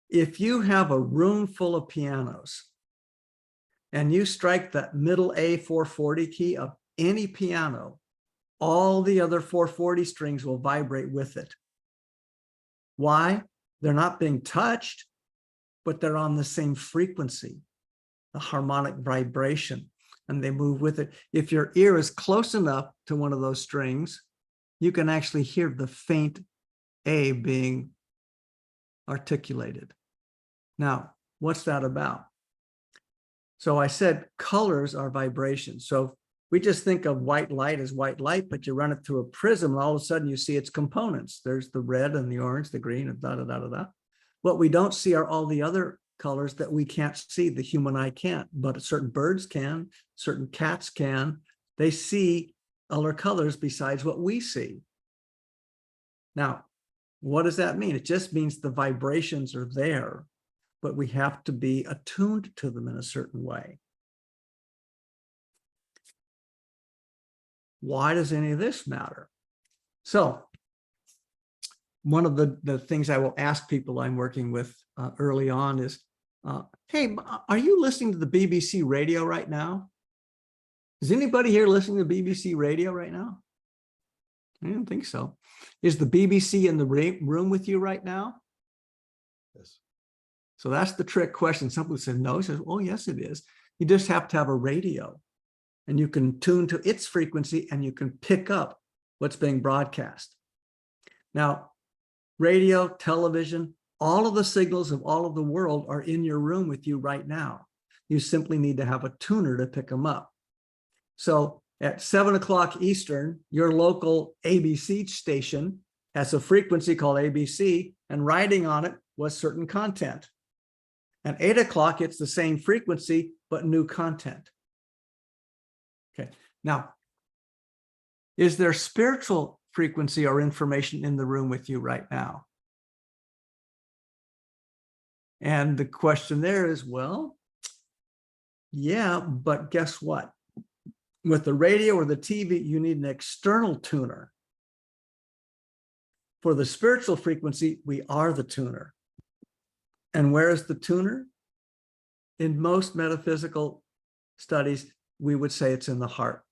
If you have a room full of pianos and you strike that middle A 440 key of any piano, all the other 440 strings will vibrate with it. Why? They're not being touched, but they're on the same frequency, the harmonic vibration, and they move with it. If your ear is close enough to one of those strings, you can actually hear the faint A being articulated. Now, what's that about? So I said colors are vibrations. So we just think of white light as white light, but you run it through a prism and all of a sudden you see its components. There's the red and the orange, the green, and da da da da da. What we don't see are all the other colors that we can't see, the human eye can't, but certain birds can, certain cats can. They see other colors besides what we see. Now, what does that mean? It just means the vibrations are there, but we have to be attuned to them in a certain way. Why does any of this matter? So one of the things I will ask people I'm working with early on is, hey, are you listening to the BBC radio right now? Is anybody here listening to BBC radio right now? I don't think so. Is the BBC in the room with you right now? Yes. So that's the trick question. Some people say no. He says, oh, yes, it is. You just have to have a radio and you can tune to its frequency and you can pick up what's being broadcast. Now, radio, television, all of the signals of all of the world are in your room with you right now. You simply need to have a tuner to pick them up. So at 7 o'clock Eastern, your local ABC station has a frequency called ABC, and riding on it was certain content. At 8 o'clock, it's the same frequency, but new content. Okay, now, is there spiritual frequency or information in the room with you right now? And the question there is, well, yeah, but guess what? With the radio or the TV, you need an external tuner. For the spiritual frequency, we are the tuner. And where is the tuner? In most metaphysical studies, we would say it's in the heart.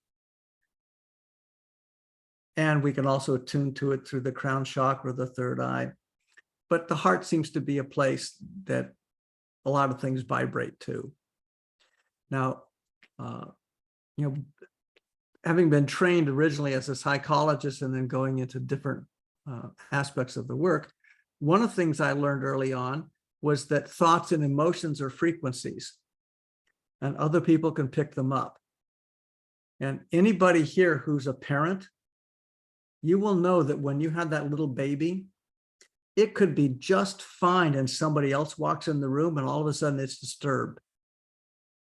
And we can also attune to it through the crown chakra, the third eye. But the heart seems to be a place that a lot of things vibrate to. Now, having been trained originally as a psychologist and then going into different aspects of the work, one of the things I learned early on was that thoughts and emotions are frequencies, and other people can pick them up. And anybody here who's a parent, you will know that when you had that little baby, it could be just fine and somebody else walks in the room and all of a sudden it's disturbed.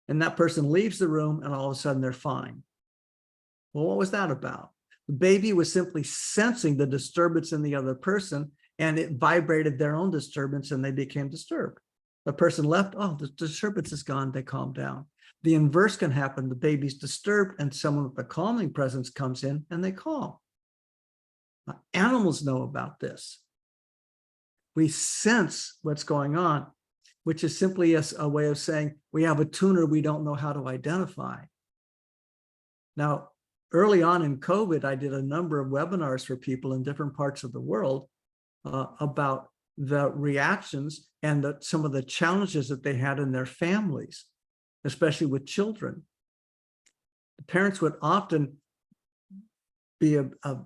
And that person leaves the room and all of a sudden they're fine. Well, what was that about? The baby was simply sensing the disturbance in the other person, and it vibrated their own disturbance and they became disturbed. The person left, oh, the disturbance is gone, they calm down. The inverse can happen. The baby's disturbed and someone with a calming presence comes in and they calm. Animals know about this. We sense what's going on, which is simply a way of saying we have a tuner we don't know how to identify. Now, early on in COVID, I did a number of webinars for people in different parts of the world about the reactions and some of the challenges that they had in their families, especially with children. The parents would often be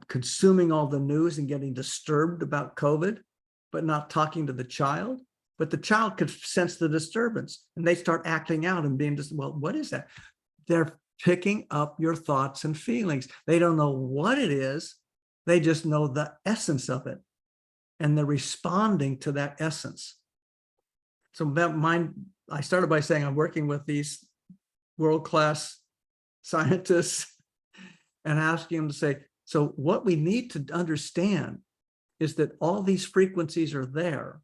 consuming all the news and getting disturbed about COVID, but not talking to the child. But the child could sense the disturbance and they start acting out and being just, well, what is that? They're picking up your thoughts and feelings. They don't know what it is. They just know the essence of it. And they're responding to that essence. So I started by saying I'm working with these world-class scientists and asking them to say, so what we need to understand is that all these frequencies are there.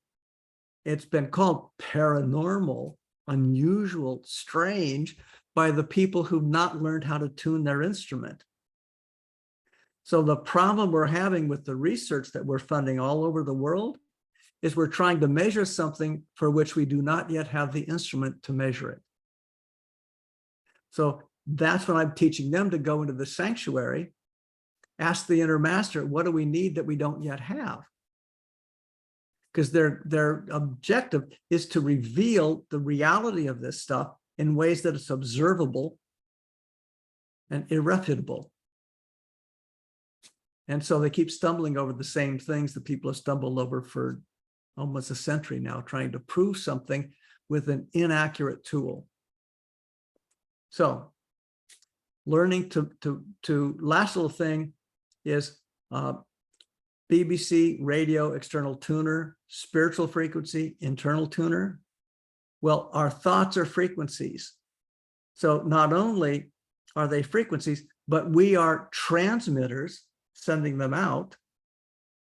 It's been called paranormal, unusual, strange by the people who've not learned how to tune their instrument. So the problem we're having with the research that we're funding all over the world is we're trying to measure something for which we do not yet have the instrument to measure it. So that's when I'm teaching them to go into the sanctuary, ask the inner master, what do we need that we don't yet have? because their objective is to reveal the reality of this stuff in ways that it's observable and irrefutable. And so they keep stumbling over the same things that people have stumbled over for almost a century now, trying to prove something with an inaccurate tool. So learning to last little thing is BBC radio external tuner, spiritual frequency, internal tuner. Well, our thoughts are frequencies. So not only are they frequencies, but we are transmitters sending them out,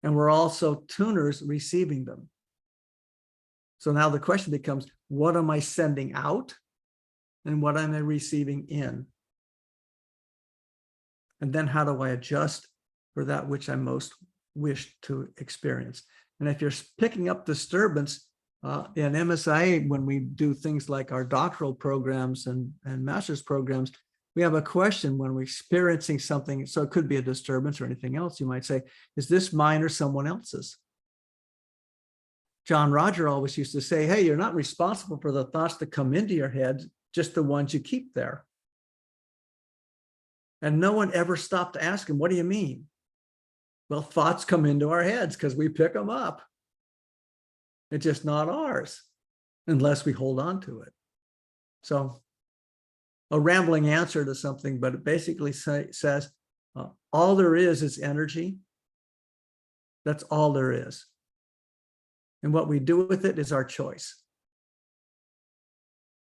and we're also tuners receiving them. So now the question becomes, what am I sending out and what am I receiving in? And then how do I adjust for that which I most wish to experience? And if you're picking up disturbance in MSIA, when we do things like our doctoral programs and master's programs, we have a question when we're experiencing something. So it could be a disturbance or anything else. You might say, is this mine or someone else's? John Roger always used to say, hey, you're not responsible for the thoughts that come into your head, just the ones you keep there. And no one ever stopped to ask him, what do you mean? Well, thoughts come into our heads because we pick them up. It's just not ours unless we hold on to it. So a rambling answer to something, but it basically says all there is energy. That's all there is. And what we do with it is our choice.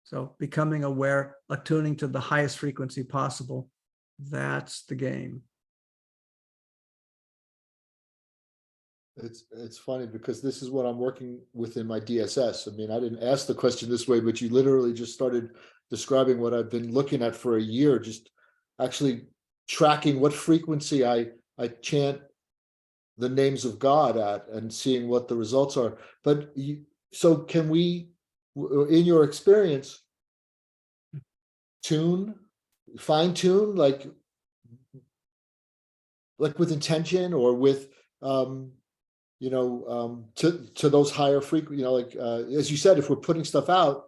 So becoming aware, attuning to the highest frequency possible, that's the game. It's funny because this is what I'm working with in my DSS. I mean, I didn't ask the question this way, but you literally just started describing what I've been looking at for a year, just actually tracking what frequency I chant the names of God at and seeing what the results are. But so can we, in your experience, fine tune, like with intention or with to those higher frequency, as you said, if we're putting stuff out,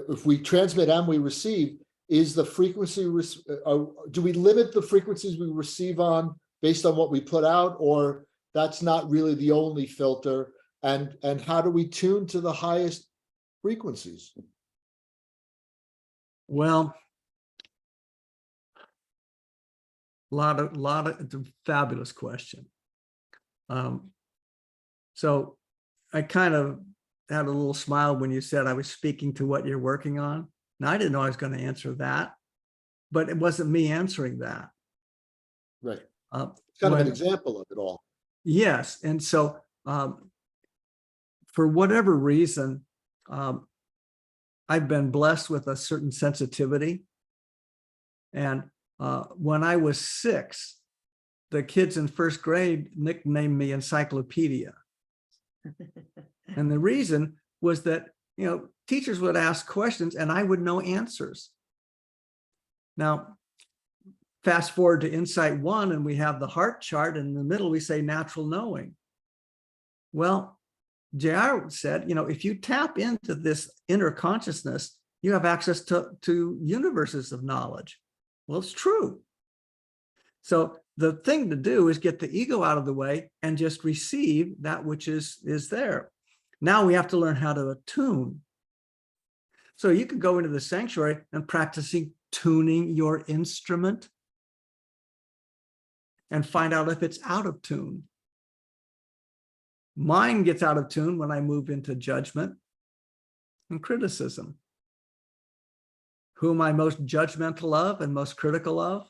if we transmit and we receive, is the frequency, do we limit the frequencies we receive on based on what we put out, or that's not really the only filter? And how do we tune to the highest frequencies? Well, a lot of it's a fabulous question. So I kind of had a little smile when you said I was speaking to what you're working on. Now, I didn't know I was going to answer that, but it wasn't me answering that. Right. It's kind of an example of it all. Yes. And so for whatever reason, I've been blessed with a certain sensitivity. And when I was 6, the kids in first grade nicknamed me Encyclopedia. And the reason was that, teachers would ask questions and I would know answers. Now, fast forward to Insight 1 and we have the heart chart, and in the middle we say natural knowing. Well, JR said, if you tap into this inner consciousness, you have access to universes of knowledge. Well, it's true. So the thing to do is get the ego out of the way and just receive that which is there. Now we have to learn how to attune. So you could go into the sanctuary and practicing tuning your instrument and find out if it's out of tune. Mine gets out of tune when I move into judgment and criticism. Who am I most judgmental of and most critical of?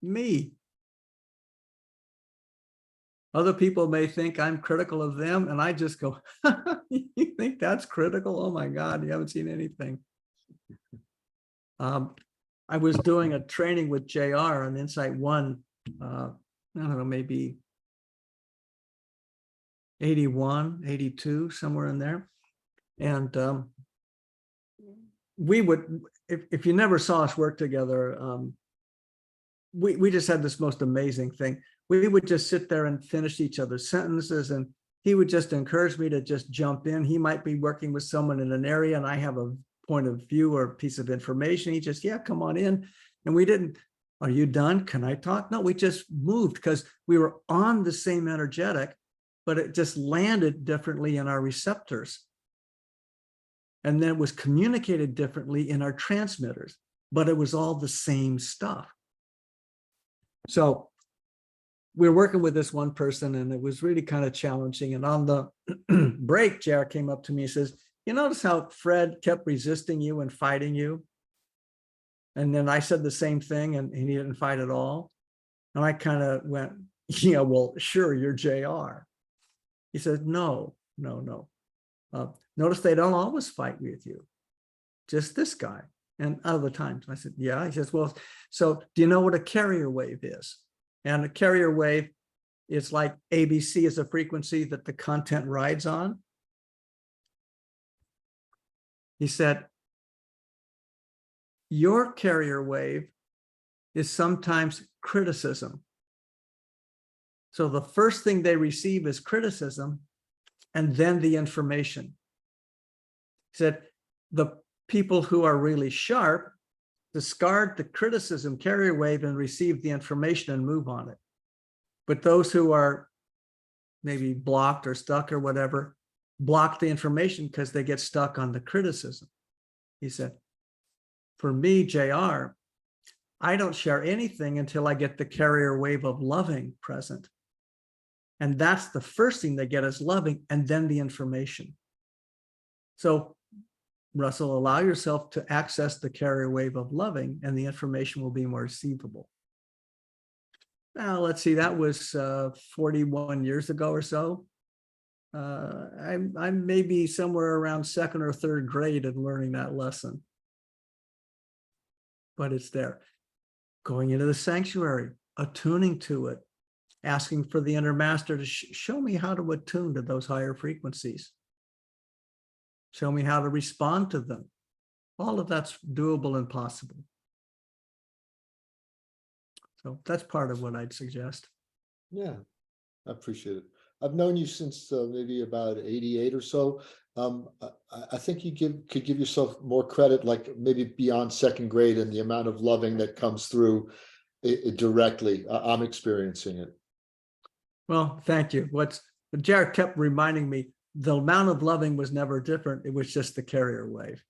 Me. Other people may think I'm critical of them, and I just go, you think that's critical? Oh my God, you haven't seen anything. I was doing a training with JR on Insight 1, I don't know, maybe 81, 82, somewhere in there. And we would, if you never saw us work together, we just had this most amazing thing. We would just sit there and finish each other's sentences, and he would just encourage me to just jump in. He might be working with someone in an area and I have a point of view or piece of information. He just, yeah, come on in. And we didn't, are you done? Can I talk? No, we just moved because we were on the same energetic, but it just landed differently in our receptors. And then it was communicated differently in our transmitters, but it was all the same stuff. So we were working with this one person and it was really kind of challenging. And on the break, JR came up to me and says, you notice how Fred kept resisting you and fighting you? And then I said the same thing and he didn't fight at all. And I kind of went, yeah, well, sure, you're JR. He said, no. Notice they don't always fight with you, just this guy. And other times I said, yeah. He says, well, so do you know what a carrier wave is? And a carrier wave is like ABC is a frequency that the content rides on. He said, your carrier wave is sometimes criticism. So the first thing they receive is criticism and then the information. He said, the people who are really sharp discard the criticism carrier wave and receive the information and move on it. But those who are maybe blocked or stuck or whatever, block the information because they get stuck on the criticism. He said, for me, JR, I don't share anything until I get the carrier wave of loving present. And that's the first thing they get is loving and then the information. So Russell, allow yourself to access the carrier wave of loving and the information will be more receivable. Now, let's see, that was 41 years ago or so. I'm maybe somewhere around second or third grade in learning that lesson. But it's there. Going into the sanctuary, attuning to it, asking for the inner master to show me how to attune to those higher frequencies. Show me how to respond to them. All of that's doable and possible. So that's part of what I'd suggest. Yeah, I appreciate it. I've known you since maybe about 88 or so. I think you could give yourself more credit, like maybe beyond second grade and the amount of loving that comes through it directly. I'm experiencing it. Well, thank you. Jared kept reminding me, the amount of loving was never different. It was just the carrier wave.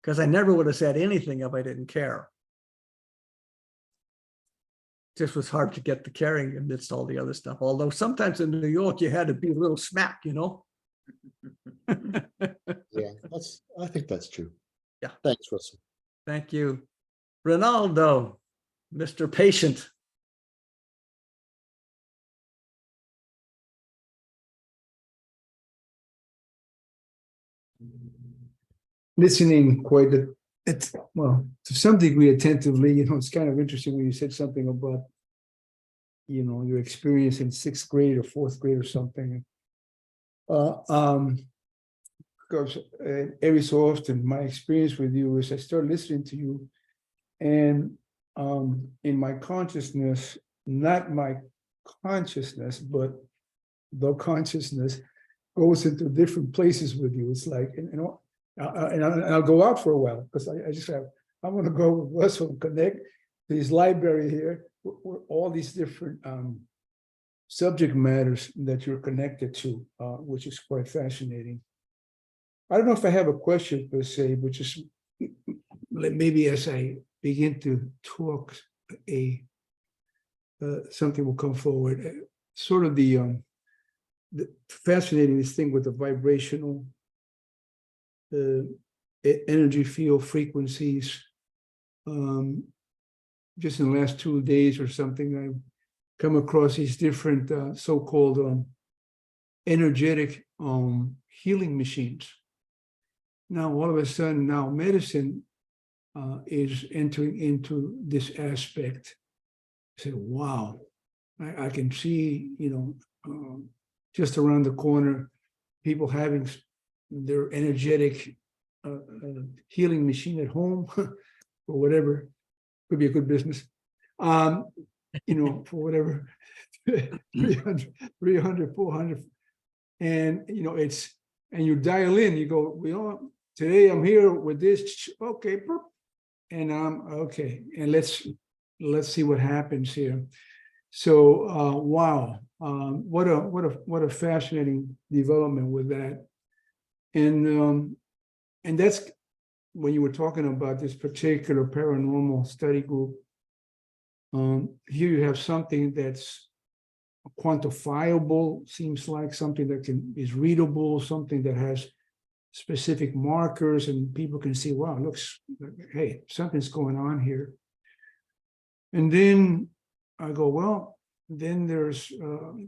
Because I never would have said anything if I didn't care. It just was hard to get the caring amidst all the other stuff. Although sometimes in New York, you had to be a little smack, you know? Yeah, I think that's true. Yeah. Thanks, Russell. Thank you. Ronaldo, Mr. Patient. Listening quite well, to some degree attentively. It's kind of interesting when you said something about, your experience in sixth grade or fourth grade or something. Because every so often my experience with you is I start listening to you and in my consciousness, not my consciousness, but the consciousness goes into different places with you. It's like, and I'll go out for a while because I want to go with Russell and connect to his library here with all these different subject matters that you're connected to, which is quite fascinating. I don't know if I have a question per se, but just maybe as I begin to talk, something will come forward. Sort of the fascinating thing with the vibrational energy field frequencies. Just in the last 2 days or something, I've come across these different so-called energetic healing machines. Now, all of a sudden, now medicine is entering into this aspect. I said, wow, I can see, just around the corner, people having their energetic healing machine at home or whatever. Could be a good business, for whatever, 300, 400, And, you know, and you dial in, you go, you know, today I'm here with this, okay, and okay, and let's see what happens here. So, wow, what a fascinating development with that. And that's when you were talking about this particular paranormal study group. Here you have something that's quantifiable, seems like something that is readable, something that has specific markers, and people can see, wow, looks, hey, something's going on here. And then I go, well, then there's,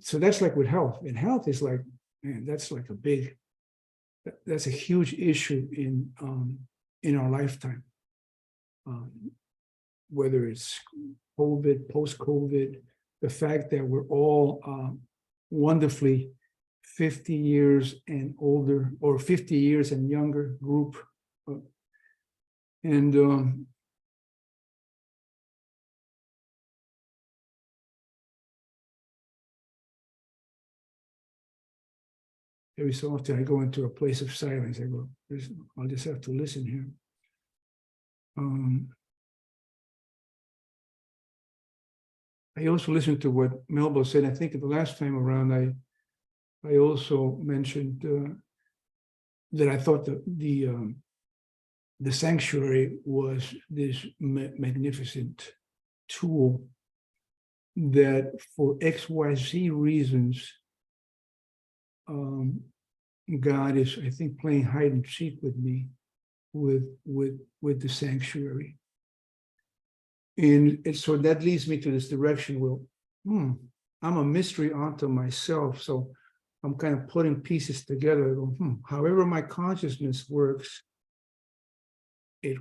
so that's like with health. And health is like, man, that's like that's a huge issue in our lifetime. Whether it's COVID, post-COVID, the fact that we're all wonderfully 50 years and older, or 50 years and younger group. And every so often I go into a place of silence. I go, I'll just have to listen here. I also listened to what Melba said. I think the last time around, I also mentioned that I thought the sanctuary was this magnificent tool that for XYZ reasons, God is, I think, playing hide and seek with me with the sanctuary. And so that leads me to this direction. Well, I'm a mystery unto myself. So I'm kind of putting pieces together. I go, however my consciousness works, it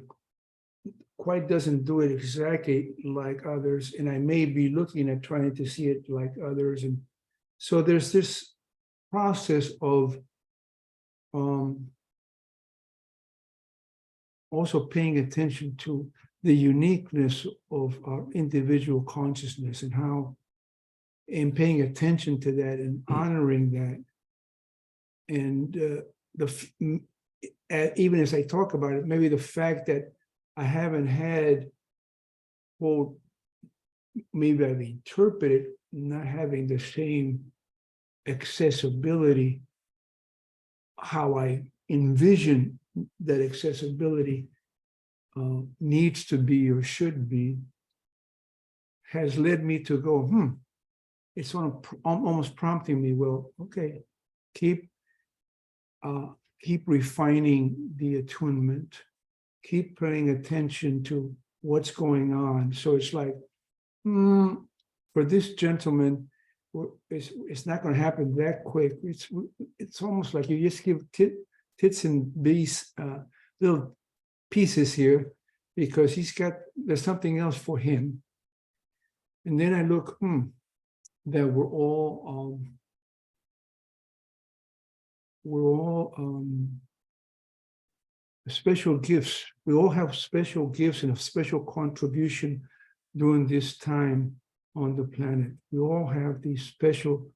quite doesn't do it exactly like others. And I may be looking at trying to see it like others. And so there's this process of also paying attention to the uniqueness of our individual consciousness and how, and paying attention to that and honoring that. And even as I talk about it, maybe the fact that I haven't had, well, maybe I've interpreted not having the same accessibility, how I envision that accessibility needs to be or should be, has led me to go, it's almost prompting me, well, okay, keep refining the attunement, keep paying attention to what's going on. So it's like, for this gentleman, it's not going to happen that quick. It's almost like you just give tits and bees little pieces here, because there's something else for him. And then I look, that we're all special gifts. We all have special gifts and a special contribution during this time on the planet. We all have these special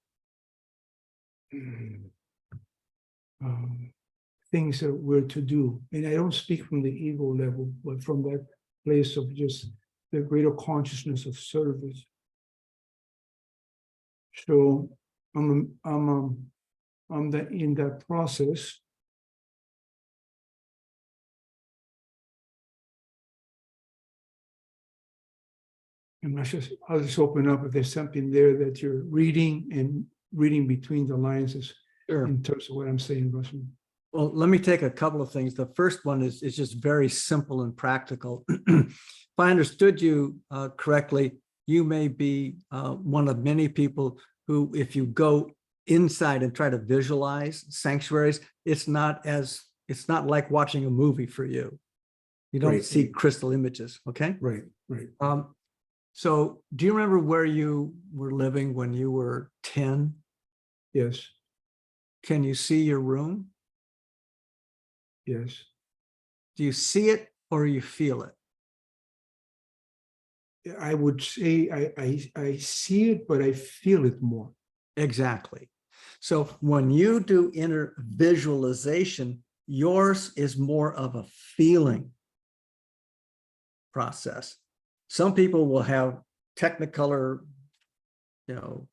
things that we're to do. And I don't speak from the ego level, but from that place of just the greater consciousness of service. So I'm in that process. And I'll just open up if there's something there that you're reading and reading between the lines in terms of what I'm saying, Russell. Well, let me take a couple of things. The first one is just very simple and practical. If I understood you correctly, you may be one of many people who, if you go inside and try to visualize sanctuaries, it's not like watching a movie for you. You don't see crystal images, okay? Right. So do you remember where you were living when you were 10? Yes. Can you see your room? Yes. Do you see it or you feel it? I would say I see it, but I feel it more. Exactly. So when you do inner visualization, yours is more of a feeling process. Some people will have Technicolor, 4K,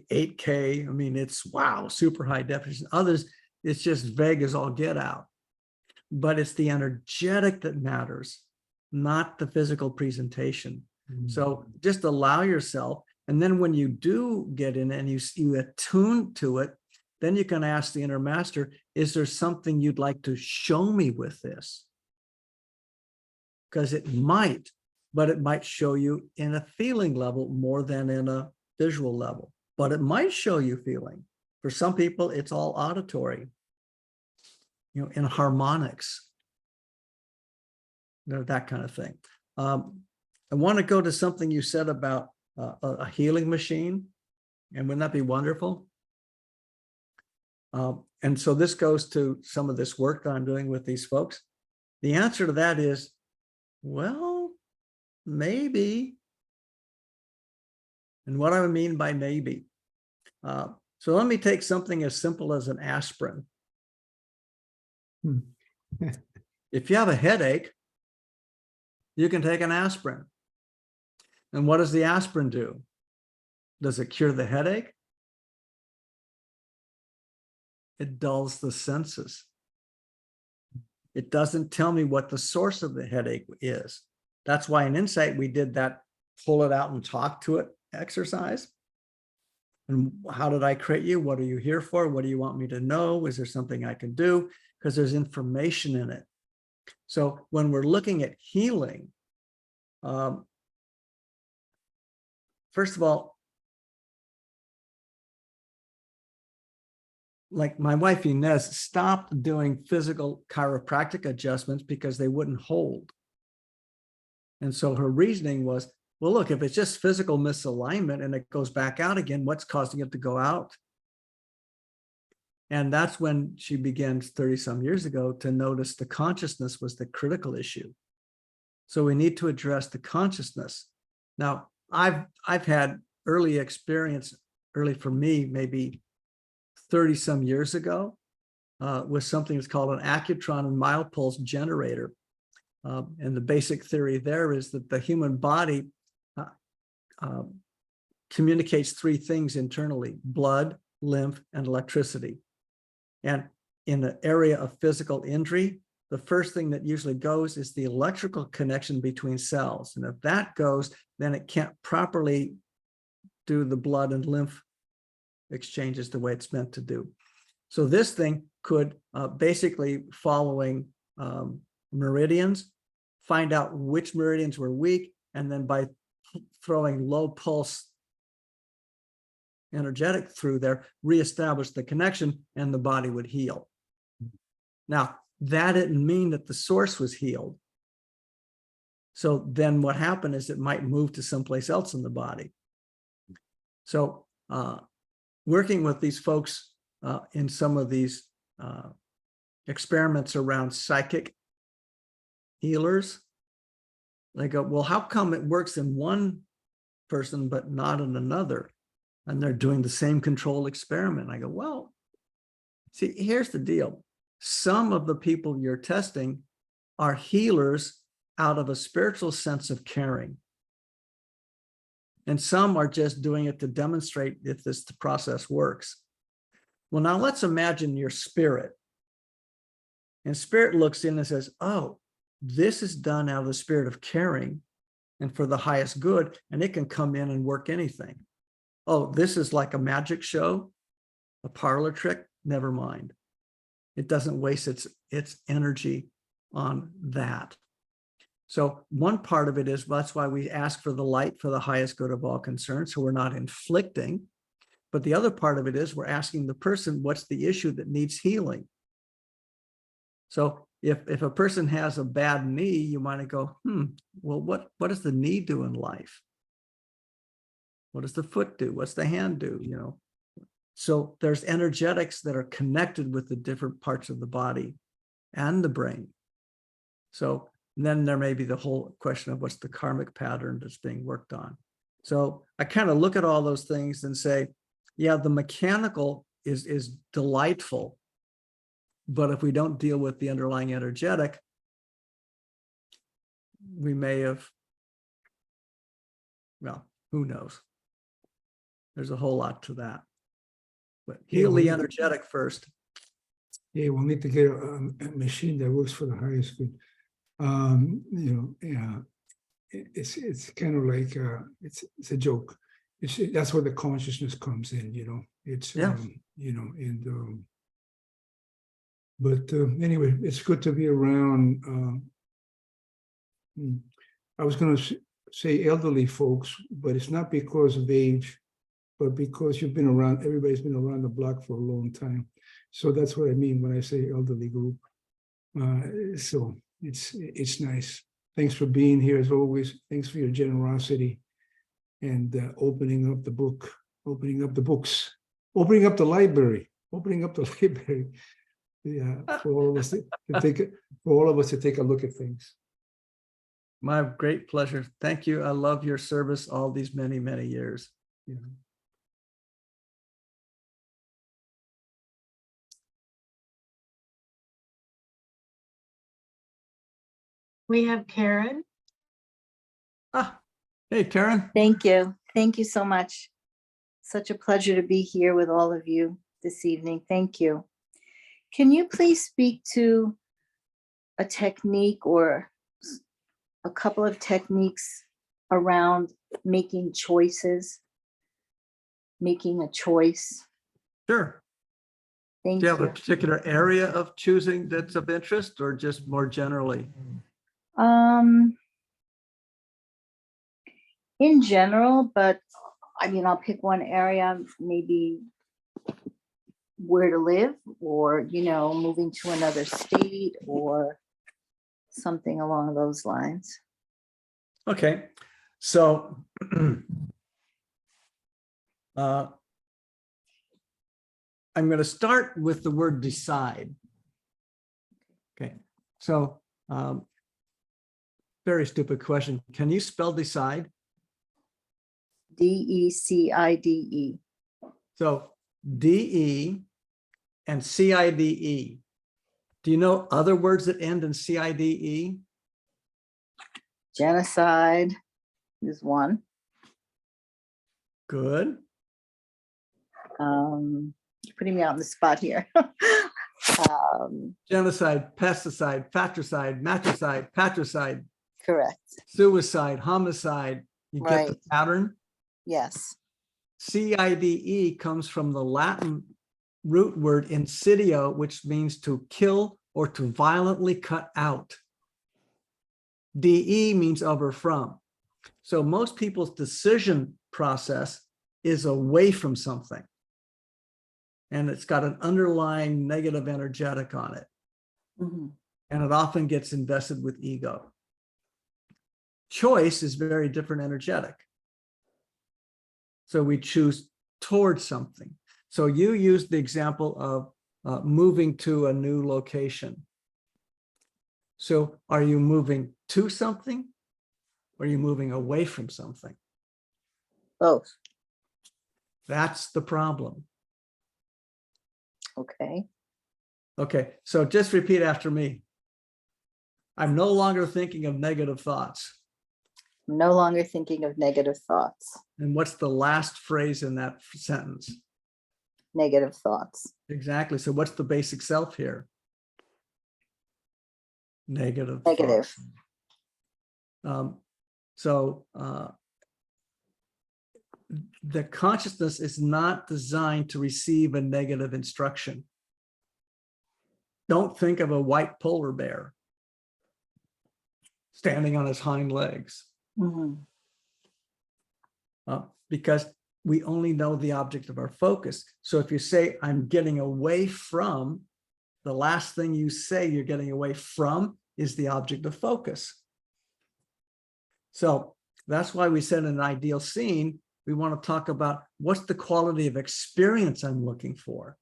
8K. I mean, it's wow, super high definition. Others, it's just vague as all get out. But it's the energetic that matters, not the physical presentation. So just allow yourself. And then when you do get in and you attune to it, then you can ask the inner master, is there something you'd like to show me with this? Because it might, but it might show you in a feeling level more than in a visual level, but it might show you feeling. For some people, it's all auditory, in harmonics, that kind of thing. I want to go to something you said about a healing machine, and wouldn't that be wonderful? And so this goes to some of this work that I'm doing with these folks. The answer to that is, well, maybe. And what I mean by maybe. So let me take something as simple as an aspirin. If you have a headache, you can take an aspirin. And what does the aspirin do? Does it cure the headache? It dulls the senses. It doesn't tell me what the source of the headache is. That's why in Insight, we did that pull it out and talk to it exercise. And how did I create you? What are you here for? What do you want me to know? Is there something I can do? Because there's information in it. So when we're looking at healing, first of all, like my wife Inez stopped doing physical chiropractic adjustments because they wouldn't hold. And so her reasoning was, well, look, if it's just physical misalignment and it goes back out again, what's causing it to go out? And that's when she began 30 some years ago to notice the consciousness was the critical issue. So we need to address the consciousness. Now, I've had early experience, early for me, maybe 30 some years ago, with something that's called an accutron and mild-pulse generator. And the basic theory there is that the human body communicates three things internally: blood, lymph, and electricity. And in the area of physical injury, the first thing that usually goes is the electrical connection between cells. And if that goes, then it can't properly do the blood and lymph exchanges the way it's meant to do. So this thing could basically, following meridians, find out which meridians were weak, and then by throwing low pulse energetic through there, reestablish the connection, and the body would heal. Now, that didn't mean that the source was healed. So then what happened is it might move to someplace else in the body. So working with these folks in some of these experiments around psychic healers, they go, well, how come it works in one person but not in another? And they're doing the same control experiment. I go, well, see, here's the deal. Some of the people you're testing are healers out of a spiritual sense of caring. And some are just doing it to demonstrate if this process works. Well, now let's imagine your spirit. And spirit looks in and says, oh, this is done out of the spirit of caring and for the highest good, and it can come in and work anything. Oh, this is like a magic show, a parlor trick, never mind. It doesn't waste its energy on that. So one part of it is, that's why we ask for the light for the highest good of all concerned, so we're not inflicting. But the other part of it is we're asking the person, what's the issue that needs healing? So if a person has a bad knee, you might go, well, what does the knee do in life? What does the foot do? What's the hand do? So there's energetics that are connected with the different parts of the body and the brain. So then there may be the whole question of what's the karmic pattern that's being worked on. So I kind of look at all those things and say, yeah, the mechanical is delightful, but if we don't deal with the underlying energetic, we may have, well, who knows? There's a whole lot to that. But heal the energetic first. Yeah, we'll need to get a machine that works for the highest good. Yeah, it's kind of like it's a joke. That's where the consciousness comes in. It's Yeah. But anyway, it's good to be around. I was going to say elderly folks, but it's not because of age, but because you've been around. Everybody's been around the block for a long time. So that's what I mean when I say elderly group. So it's nice. Thanks for being here as always. Thanks for your generosity and opening up the book, opening up the books, opening up the library, opening up the library. Yeah, for all of us to take a look at things. My great pleasure. Thank you. I love your service all these many, many years. Yeah. We have Karen. Ah, hey, Karen. Thank you. Thank you so much. Such a pleasure to be here with all of you this evening. Thank you. Can you please speak to a technique or a couple of techniques around making choices, making a choice? Sure. Thank Do you have a you. particular area of choosing that's of interest or just more generally? In general, but I mean, I'll pick one area, maybe where to live or, moving to another state or something along those lines. Okay, so I'm going to start with the word decide. Okay, so very stupid question. Can you spell decide? DECIDE. So DE and CIDE. Do you know other words that end in CIDE? Genocide is one. Good. You're putting me out on the spot here. Genocide, pesticide, fratricide, matricide, patricide, Correct. suicide, homicide. You get the Right. pattern? Yes. CIDE comes from the Latin root word insidio, which means to kill or to violently cut out. DE means of or from. So most people's decision process is away from something. And it's got an underlying negative energetic on it. Mhm. And it often gets invested with ego. Choice is very different energetic. So we choose towards something. So you used the example of moving to a new location. So are you moving to something or are you moving away from something? Both. That's the problem. Okay. Okay, so just repeat after me. I'm no longer thinking of negative thoughts. I'm no longer thinking of negative thoughts. And what's the last phrase in that sentence? Negative thoughts. Exactly. So what's the basic self here? Negative. Negative. So the consciousness is not designed to receive a negative instruction. Don't think of a white polar bear standing on his hind legs. Mhm. Because we only know the object of our focus. So if you say, I'm getting away from, the last thing you say you're getting away from is the object of focus. So that's why we said in an ideal scene, we want to talk about what's the quality of experience I'm looking for.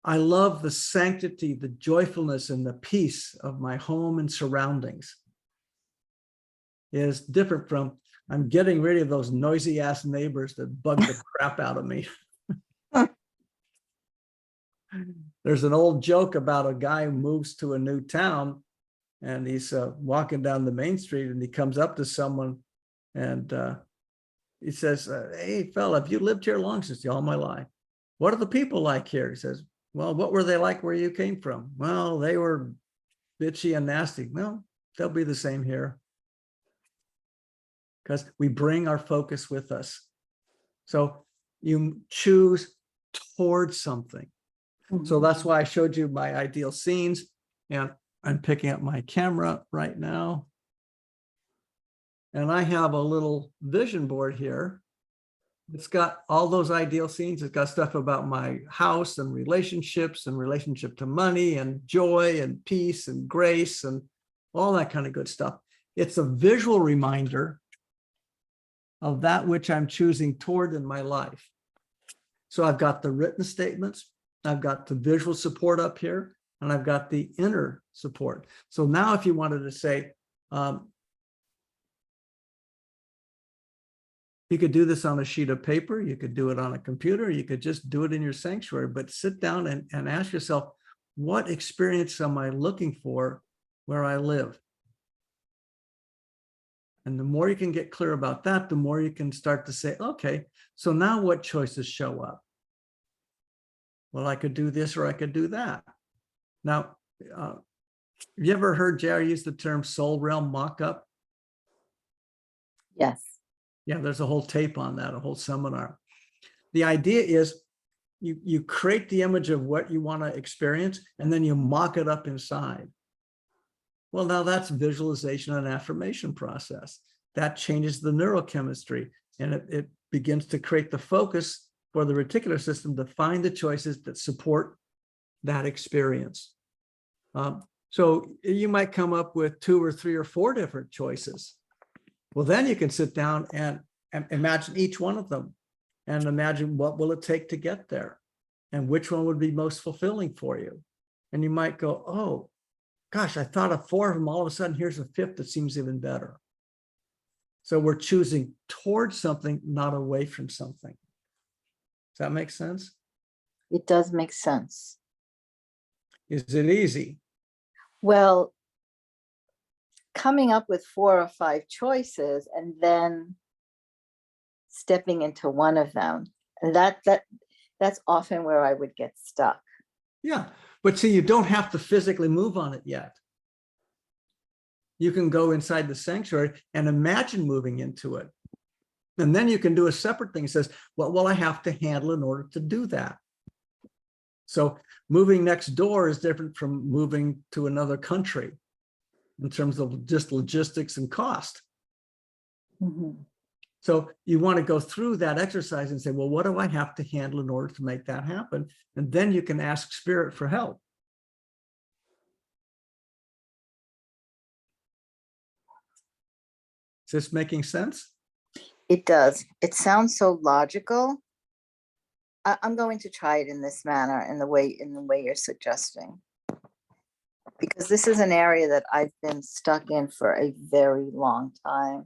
I love the sanctity, the joyfulness, and the peace of my home and surroundings. It is different from, I'm getting rid of those noisy ass neighbors that bug the crap out of me. There's an old joke about a guy who moves to a new town and he's walking down the main street and he comes up to someone and he says, hey, fella, have you lived here long? He says, all my life. What are the people like here? He says, well, what were they like where you came from? Well, they were bitchy and nasty. Well, they'll be the same here. Because we bring our focus with us. So you choose towards something. So that's why I showed you my ideal scenes, and I'm picking up my camera right now. And I have a little vision board here. It's got all those ideal scenes. It's got stuff about my house and relationships and relationship to money and joy and peace and grace and all that kind of good stuff. It's a visual reminder of that which I'm choosing toward in my life. So I've got the written statements, I've got the visual support up here, and I've got the inner support. So now if you wanted to say, you could do this on a sheet of paper, you could do it on a computer, you could just do it in your sanctuary, but sit down and ask yourself, what experience am I looking for where I live? And the more you can get clear about that, the more you can start to say, okay, so now what choices show up? Well, I could do this or I could do that. Now, have you ever heard Jerry use the term soul realm mock-up? Yes. Yeah, there's a whole tape on that, a whole seminar. The idea is you create the image of what you want to experience, and then you mock it up inside. Well, now that's visualization and affirmation process. That changes the neurochemistry, and it begins to create the focus for the reticular system to find the choices that support that experience. So you might come up with 2 or 3 or 4 different choices. Well, then you can sit down and imagine each one of them and imagine what will it take to get there and which one would be most fulfilling for you. And you might go, oh, gosh, I thought of 4 of them. All of a sudden, here's a 5th that seems even better. So we're choosing towards something, not away from something. Does that make sense? It does make sense. Is it easy? Well, coming up with 4 or 5 choices and then stepping into one of them, that's often where I would get stuck. Yeah, but see, you don't have to physically move on it yet. You can go inside the sanctuary and imagine moving into it. And then you can do a separate thing that says, what will I have to handle in order to do that? So moving next door is different from moving to another country in terms of just logistics and cost. Mm-hmm. So you want to go through that exercise and say, well, what do I have to handle in order to make that happen? And then you can ask spirit for help. Is this making sense? It does. It sounds so logical. I'm going to try it in this manner, in the way you're suggesting, because this is an area that I've been stuck in for a very long time.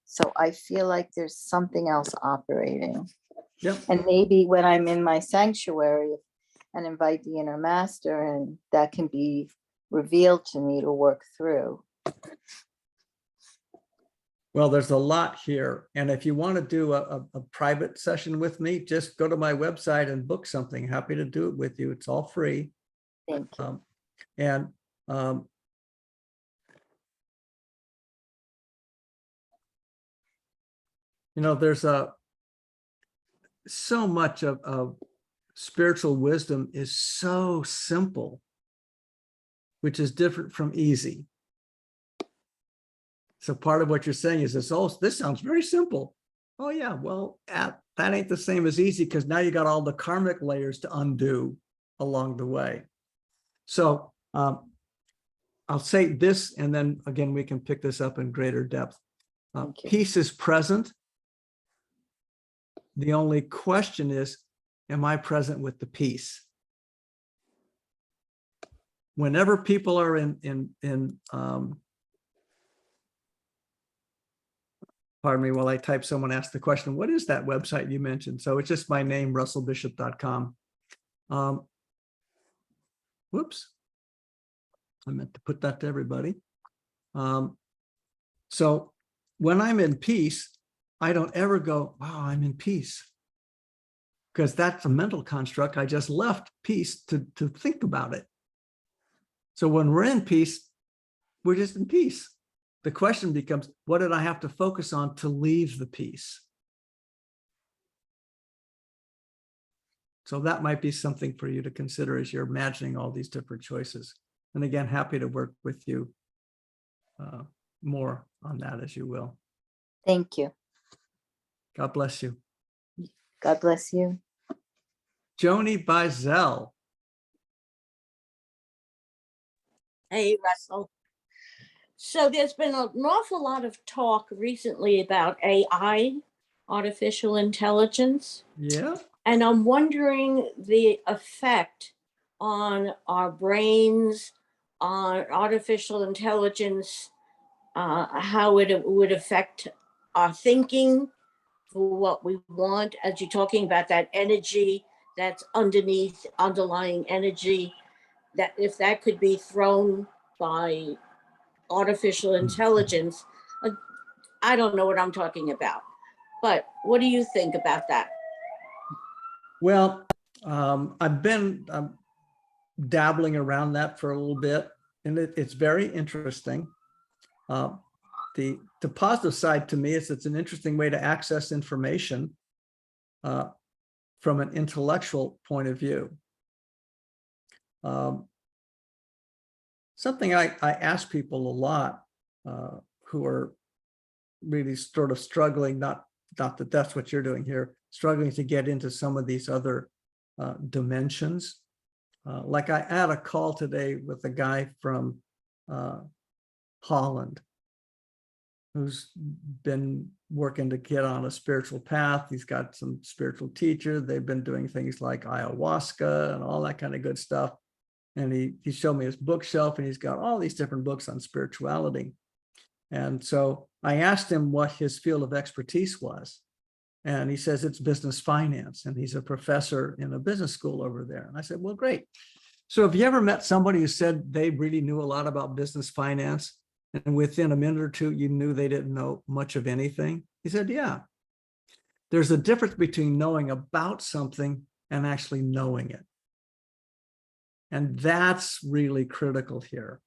So I feel like there's something else operating. Yep. And maybe when I'm in my sanctuary and invite the inner master, and that can be revealed to me to work through. Well, there's a lot here. And if you want to do a private session with me, just go to my website and book something. Happy to do it with you. It's all free. Thank you. There's so much of spiritual wisdom is so simple, which is different from easy. So part of what you're saying is this, oh, this sounds very simple. Oh yeah, well, that ain't the same as easy, because now you got all the karmic layers to undo along the way. So I'll say this, and then again, we can pick this up in greater depth. Peace is present. The only question is, am I present with the peace? Whenever people are in pardon me, while I type, someone asked the question, what is that website you mentioned? So it's just my name, russellbishop.com. Whoops. I meant to put that to everybody. So when I'm in peace, I don't ever go, wow, I'm in peace. Because that's a mental construct. I just left peace to think about it. So when we're in peace, we're just in peace. The question becomes, what did I have to focus on to leave the peace? So that might be something for you to consider as you're imagining all these different choices. And again, happy to work with you more on that as you will. Thank you. God bless you. God bless you. Joni Bizel. Hey, Russell. So there's been an awful lot of talk recently about AI, artificial intelligence. Yeah. And I'm wondering the effect on our brains, on artificial intelligence, how it would affect our thinking for what we want, as you're talking about that energy that's underneath, underlying energy, that if that could be thrown by artificial intelligence, I don't know what I'm talking about. But what do you think about that? Well, I've been dabbling around that for a little bit, and it's very interesting. The positive side to me is it's an interesting way to access information from an intellectual point of view. Something I ask people a lot who are really sort of struggling, not that that's what you're doing here, struggling to get into some of these other dimensions. Like I had a call today with a guy from Holland who's been working to get on a spiritual path. He's got some spiritual teacher. They've been doing things like ayahuasca and all that kind of good stuff. And he showed me his bookshelf, and he's got all these different books on spirituality. And so I asked him what his field of expertise was. And he says it's business finance. And he's a professor in a business school over there. And I said, well, great. So have you ever met somebody who said they really knew a lot about business finance, and within a minute or two, you knew they didn't know much of anything? He said, yeah. There's a difference between knowing about something and actually knowing it. And that's really critical here.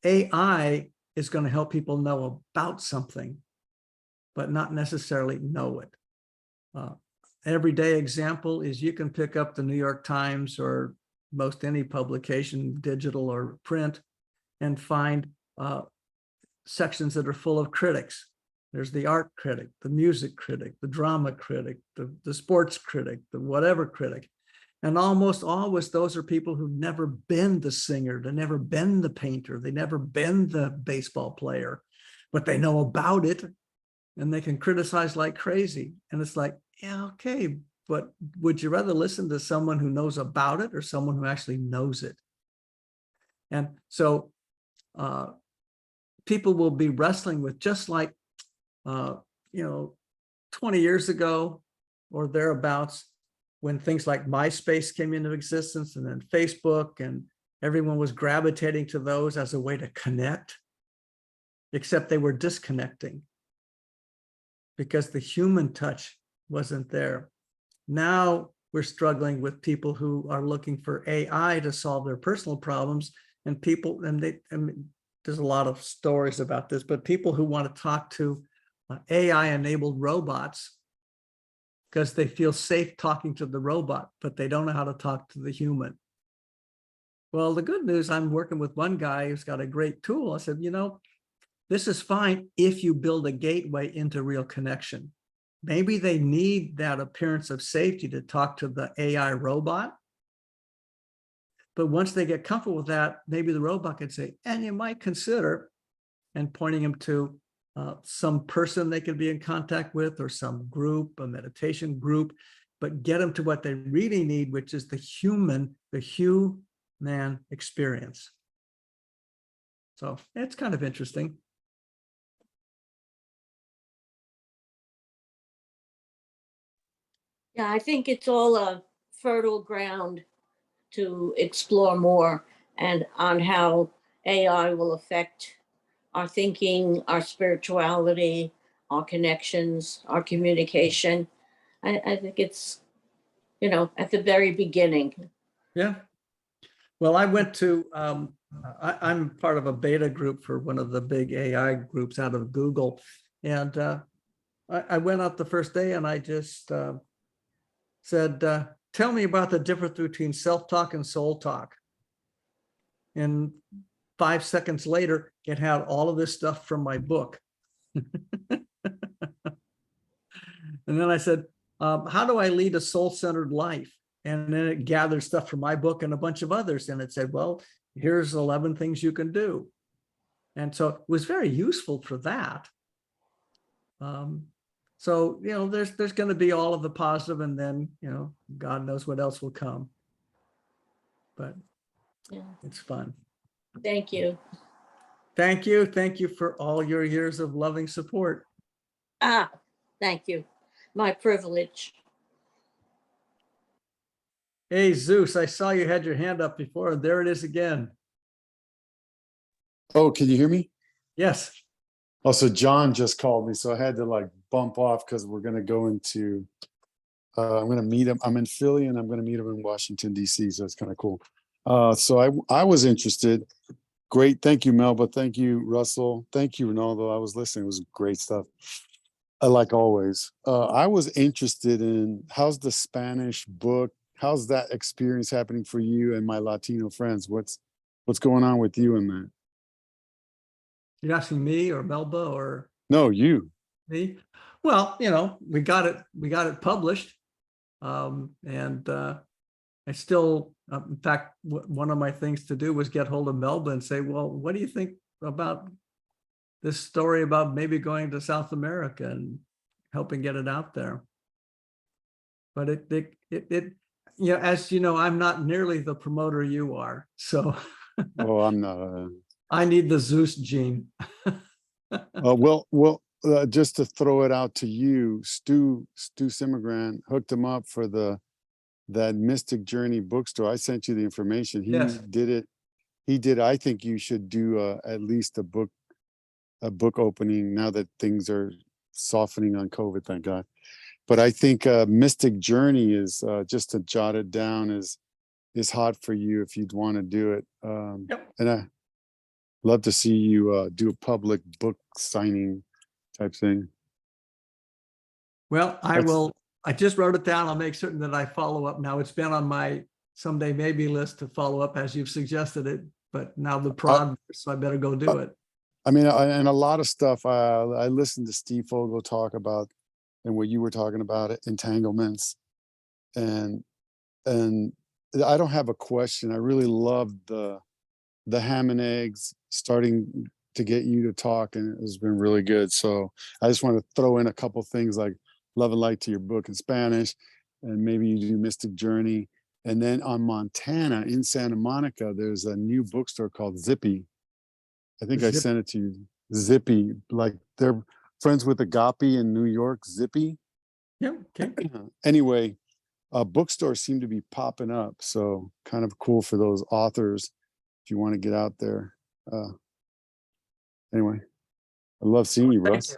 AI is going to help people know about something, but not necessarily know it. Everyday example is you can pick up the New York Times or most any publication, digital or print, and find sections that are full of critics. There's the art critic, the music critic, the drama critic, the sports critic, the whatever critic. And almost always those are people who've never been the singer, they've never been the painter, they've never been the baseball player, but they know about it and they can criticize like crazy. And it's like, yeah, okay, but would you rather listen to someone who knows about it or someone who actually knows it? And so people will be wrestling with, just like, 20 years ago or thereabouts, when things like MySpace came into existence, and then Facebook, and everyone was gravitating to those as a way to connect, except they were disconnecting because the human touch wasn't there. Now we're struggling with people who are looking for AI to solve their personal problems, and people, there's a lot of stories about this, but people who want to talk to AI-enabled robots because they feel safe talking to the robot, but they don't know how to talk to the human. Well, the good news, I'm working with one guy who's got a great tool. I said, this is fine if you build a gateway into real connection. Maybe they need that appearance of safety to talk to the AI robot. But once they get comfortable with that, maybe the robot could say, and you might consider, and pointing them to some person they could be in contact with, or some group, a meditation group, but get them to what they really need, which is the human experience. So it's kind of interesting. Yeah, I think it's all a fertile ground to explore more and on how AI will affect our thinking, our spirituality, our connections, our communication. I think it's, at the very beginning. Yeah. Well, I went to, I'm part of a beta group for one of the big AI groups out of Google. And I went up the first day and I just said, tell me about the difference between self-talk and soul talk. And 5 seconds later, it had all of this stuff from my book. And then I said, how do I lead a soul-centered life? And then it gathered stuff from my book and a bunch of others. And it said, well, here's 11 things you can do. And so it was very useful for that. So, there's going to be all of the positive, and then, God knows what else will come. But Yeah. it's fun. Thank you. Thank you. Thank you for all your years of loving support. Thank you. My privilege. Hey, Zeus, I saw you had your hand up before, and there it is again. Oh, can you hear me? Yes. Oh, so John just called me, so I had to like bump off because we're gonna go into. I'm gonna meet him. I'm in Philly, and I'm gonna meet him in Washington D.C. So it's kind of cool. So I was interested. Great, thank you, Melba. Thank you, Russell. Thank you, Ronaldo. I was listening. It was great stuff. Like always. I was interested in how's the Spanish book. How's that experience happening for you and my Latino friends? What's going on with you in that? You're asking me or Melba or No, you. me? Well, we got it published. And I still, in fact, one of my things to do was get hold of Melba and say, well, what do you think about this story about maybe going to South America and helping get it out there? But as you know, I'm not nearly the promoter you are. So Oh, I'm not. I need the Zeus gene. Well, just to throw it out to you, Stu Simmergrand hooked him up for that Mystic Journey bookstore. I sent you the information. He Yes. did it. He did. I think you should do at least a book opening now that things are softening on COVID. Thank God. But I think Mystic Journey is just to jot it down is hot for you if you'd want to do it. Yep. And I love to see you do a public book signing type thing. Well, I That's- will. I just wrote it down. I'll make certain that I follow up now. It's been on my someday maybe list to follow up as you've suggested it, but now the progress, so I better go do it. I mean, and a lot of stuff. I listened to Steve Fogel talk about, and what you were talking about, entanglements, and I don't have a question. I really loved the ham and eggs starting to get you to talk, and it has been really good. So I just want to throw in a couple things like love and light to your book in Spanish, and maybe you do Mystic Journey. And then on Montana in Santa Monica, there's a new bookstore called Zippy. I think I sent it to you. Zippy, like they're friends with Agape in New York, Zippy. Yeah. Okay. Anyway, bookstores seem to be popping up. So kind of cool for those authors if you want to get out there. Anyway, I love seeing you, Russ.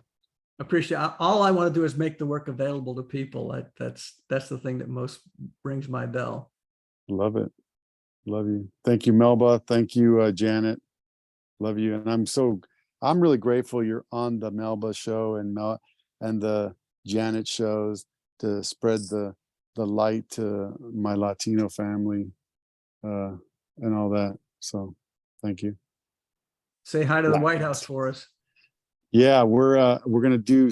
Appreciate it. All I want to do is make the work available to people. That's the thing that most rings my bell. Love it. Love you. Thank you, Melba. Thank you, Janet. Love you. And I'm really grateful you're on the Melba show and the Janet shows to spread the light to my Latino family and all that. So thank you. Say hi to the White House for us. Yeah, we're gonna do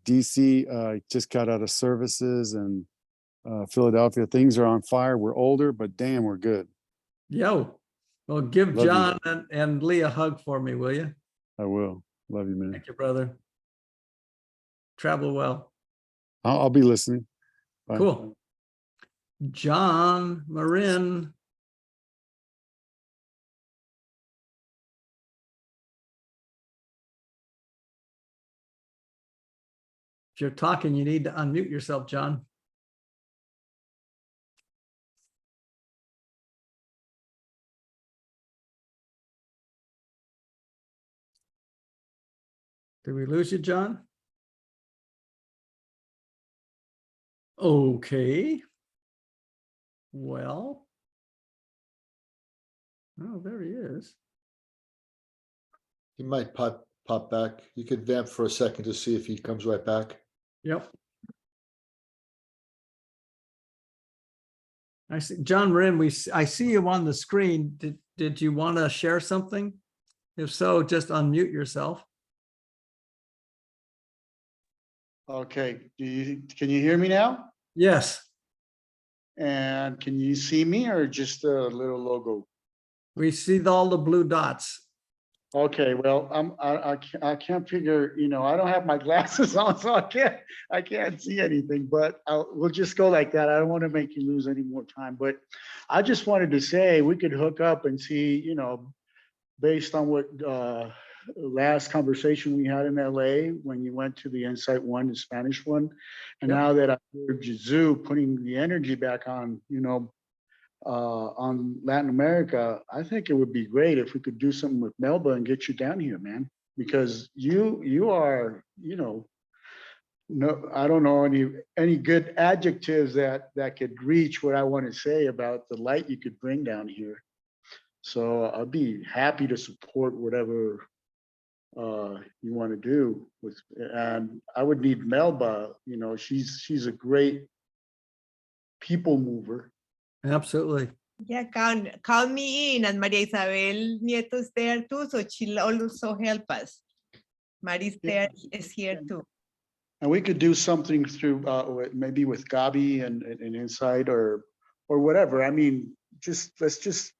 DC. Just got out of services, and Philadelphia. Things are on fire. We're older, but damn, we're good. Yo, well, give Love John and Lee a hug for me, will you? I will. Love you, man. Thank you, brother. Travel well. I'll be listening. Bye. Cool. John Marin. If you're talking, you need to unmute yourself, John. Did we lose you, John? Okay. Well. Oh, there he is. He might pop back. You could vamp for a second to see if he comes right back. Yep. I see, John Marin, I see you on the screen. Did you want to share something? If so, just unmute yourself. Okay, can you hear me now? Yes, And can you see me or just a little logo? we see all the blue dots. Okay, well, I can't figure, I don't have my glasses on, so I can't see anything, but we'll just go like that. I don't want to make you lose any more time, but I just wanted to say we could hook up and see, based on what last conversation we had in LA when you went to the Insight one, the Spanish one, and Yep. now that I heard Jizu putting the energy back on, on Latin America, I think it would be great if we could do something with Melba and get you down here, man, because you are, no, I don't know any good adjectives that could reach what I want to say about the light you could bring down here. So I'd be happy to support whatever you want to do with, and I would need Melba, she's a great people mover. Absolutely. Yeah, count me in, and Maria Isabel Nieto is there too, so she'll also help us. Mari's Yeah. there, is here too. And we could do something through maybe with Gabi and Insight or whatever. I mean, let's just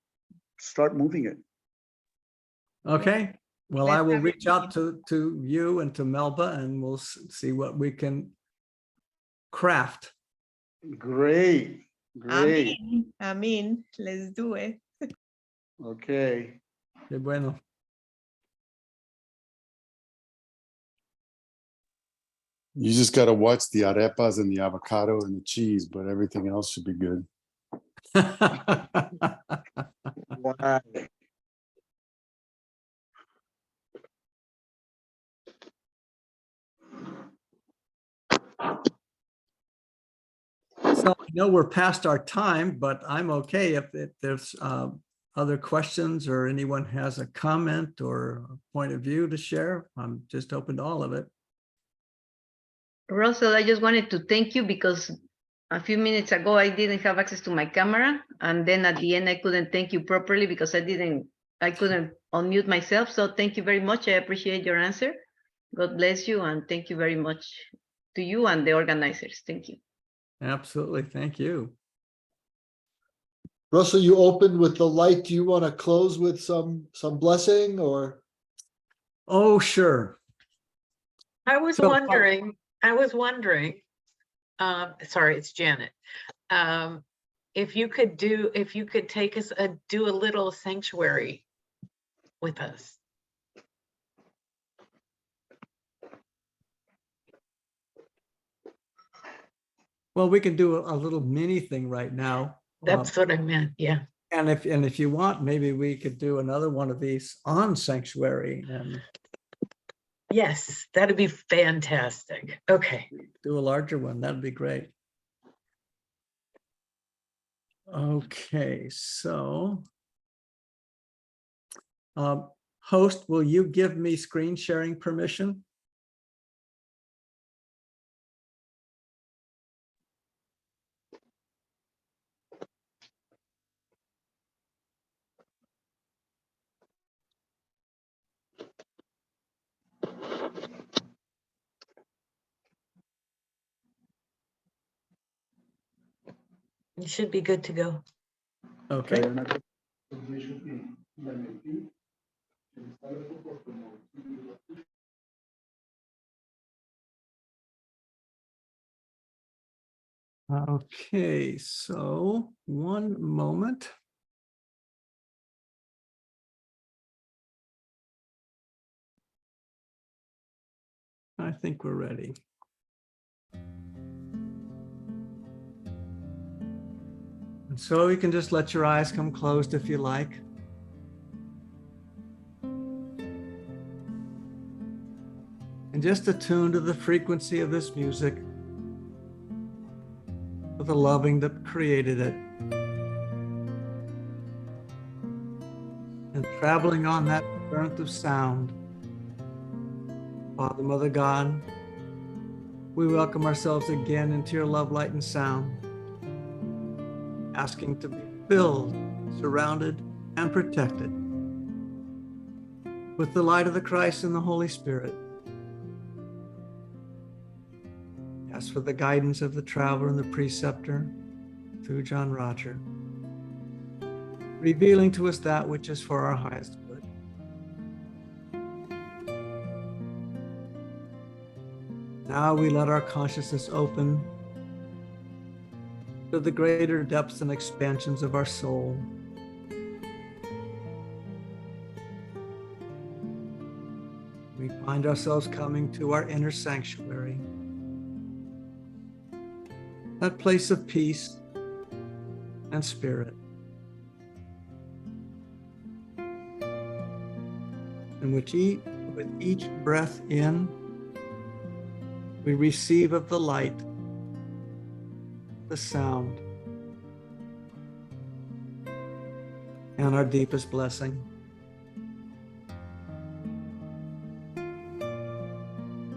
start moving it. Okay. Well, Let's I will have it reach out to you and to Melba, and we'll see what we can craft. Great. I mean, let's do it. Okay. Qué bueno. You just got to watch the arepas and the avocado and the cheese, but everything else should be good. Wow. So I know we're past our time, but I'm okay if there's other questions or anyone has a comment or a point of view to share. I'm just open to all of it. Russell, I just wanted to thank you because a few minutes ago I didn't have access to my camera, and then at the end I couldn't thank you properly because I couldn't unmute myself. So thank you very much. I appreciate your answer. God bless you, and thank you very much to you and the organizers. Thank you. Absolutely. Thank you. Russell, you opened with the light. Do you want to close with some blessing or? Oh, sure. I was So- wondering, sorry, it's Janet. If you could take us, do a little sanctuary with us. Well, we can do a little mini thing right now. That's what I meant, yeah. And if you want, maybe we could do another one of these on sanctuary and Yes, that'd be fantastic. Okay. do a larger one. That'd be great. Okay, so host, will you give me screen sharing permission? You should be good to go. Okay. Okay, so one moment. I think we're ready. And so you can just let your eyes come closed if you like. . And just attune to the frequency of this music, with the loving that created it. And traveling on that current of sound, Father, Mother, God, we welcome ourselves again into your love, light, and sound, asking to be filled, surrounded, and protected with the light of the Christ and the Holy Spirit. Ask for the guidance of the traveler and the preceptor through John Roger, revealing to us that which is for our highest good. Now we let our consciousness open to the greater depths and expansions of our soul. We find ourselves coming to our inner sanctuary, that place of peace and spirit, in which with each breath in, we receive of the light, the sound, and our deepest blessing.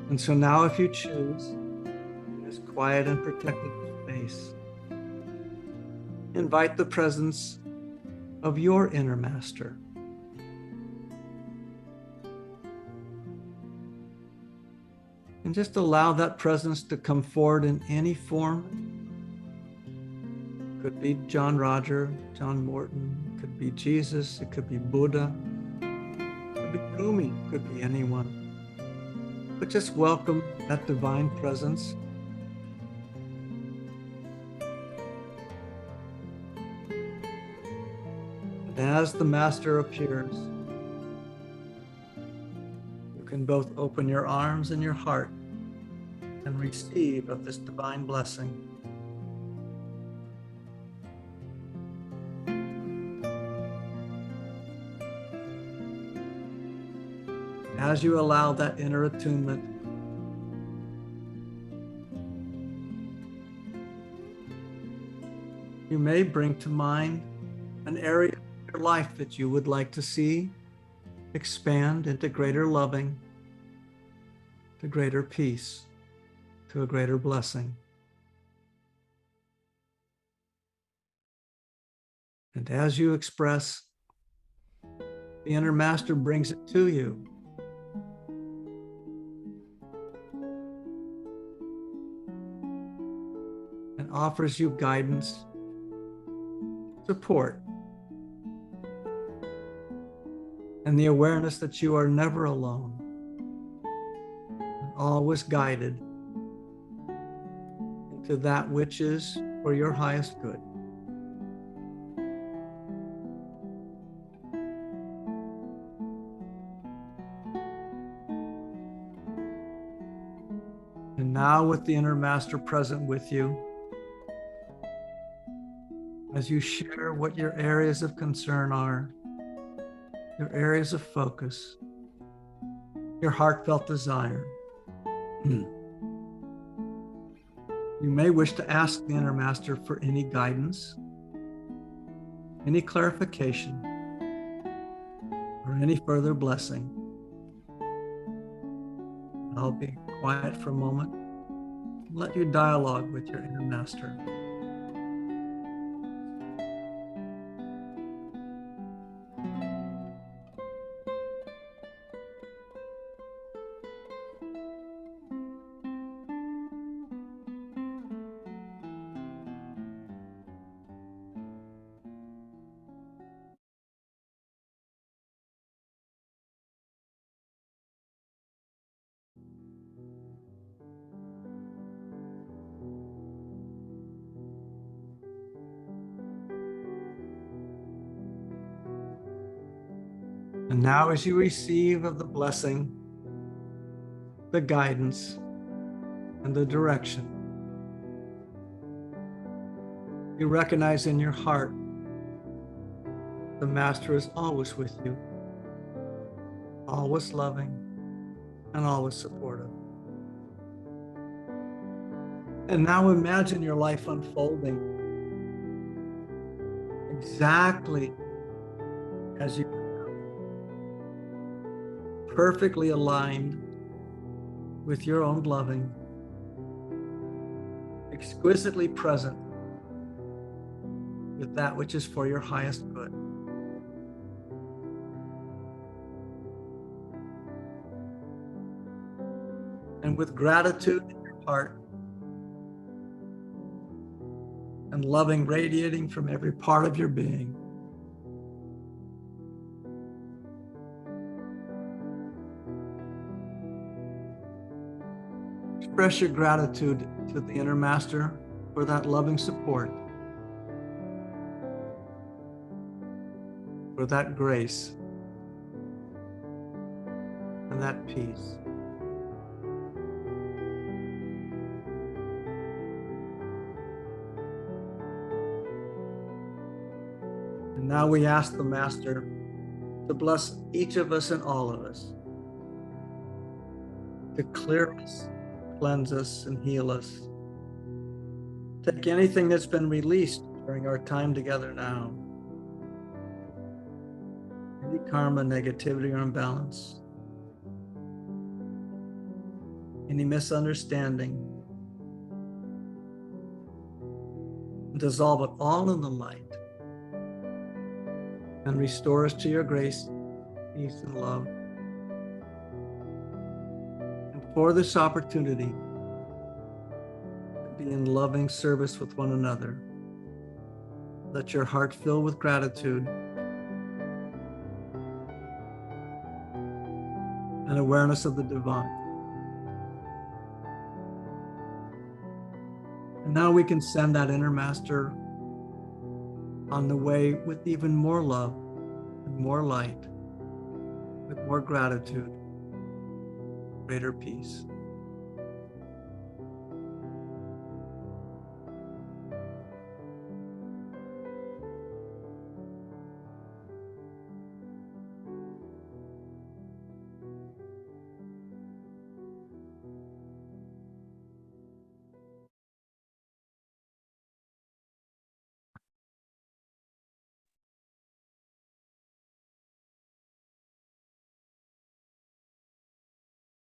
And so now, if you choose, in this quiet and protected space, invite the presence of your inner master. And just allow that presence to come forward in any form. It could be John Roger, John Morton, it could be Jesus, it could be Buddha, it could be Rumi, it could be anyone. But just welcome that divine presence. And as the Master appears, you can both open your arms and your heart and receive of this divine blessing. As you allow that inner attunement, you may bring to mind an area of your life that you would like to see expand into greater loving, to greater peace, to a greater blessing. And as you express, the inner master brings it to you. And offers you guidance, support, and the awareness that you are never alone, and always guided into that which is for your highest good. And now, with the inner master present with you, as you share what your areas of concern are, your areas of focus, your heartfelt desire, you may wish to ask the inner master for any guidance, any clarification, or any further blessing. I'll be quiet for a moment and let you dialogue with your inner master. And now, as you receive of the blessing, the guidance, and the direction, you recognize in your heart the Master is always with you, always loving, and always supportive. And now imagine your life unfolding exactly as you perfectly aligned with your own loving, exquisitely present with that which is for your highest good. And with gratitude in your heart and loving radiating from every part of your being, express your gratitude to the inner master for that loving support, for that grace and that peace. And now we ask the Master to bless each of us and all of us, to clear us, cleanse us, and heal us. Take anything that's been released during our time together now, any karma, negativity, or imbalance, any misunderstanding, dissolve it all in the light and restore us to your grace, peace, and love. And for this opportunity to be in loving service with one another, let your heart fill with gratitude and awareness of the divine. And now we can send that inner master on the way with even more love and more light, with more gratitude, greater peace.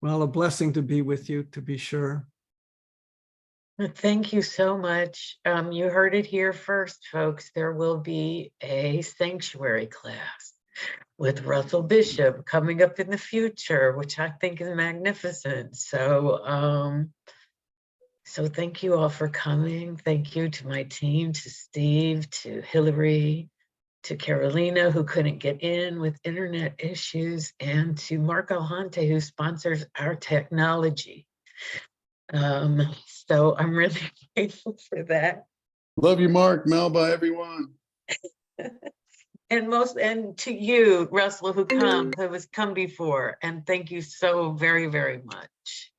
Well, a blessing to be with you, to be sure. Thank you so much. You heard it here first, folks. There will be a sanctuary class with Russell Bishop coming up in the future, which I think is magnificent. So thank you all for coming. Thank you to my team, to Steve, to Hillary, to Carolina, who couldn't get in with internet issues, and to Mark Alhante, who sponsors our technology. So I'm really grateful for that. Love you, Mark, Melba, everyone. And to you, Russell, who has come before. And thank you so very, very much.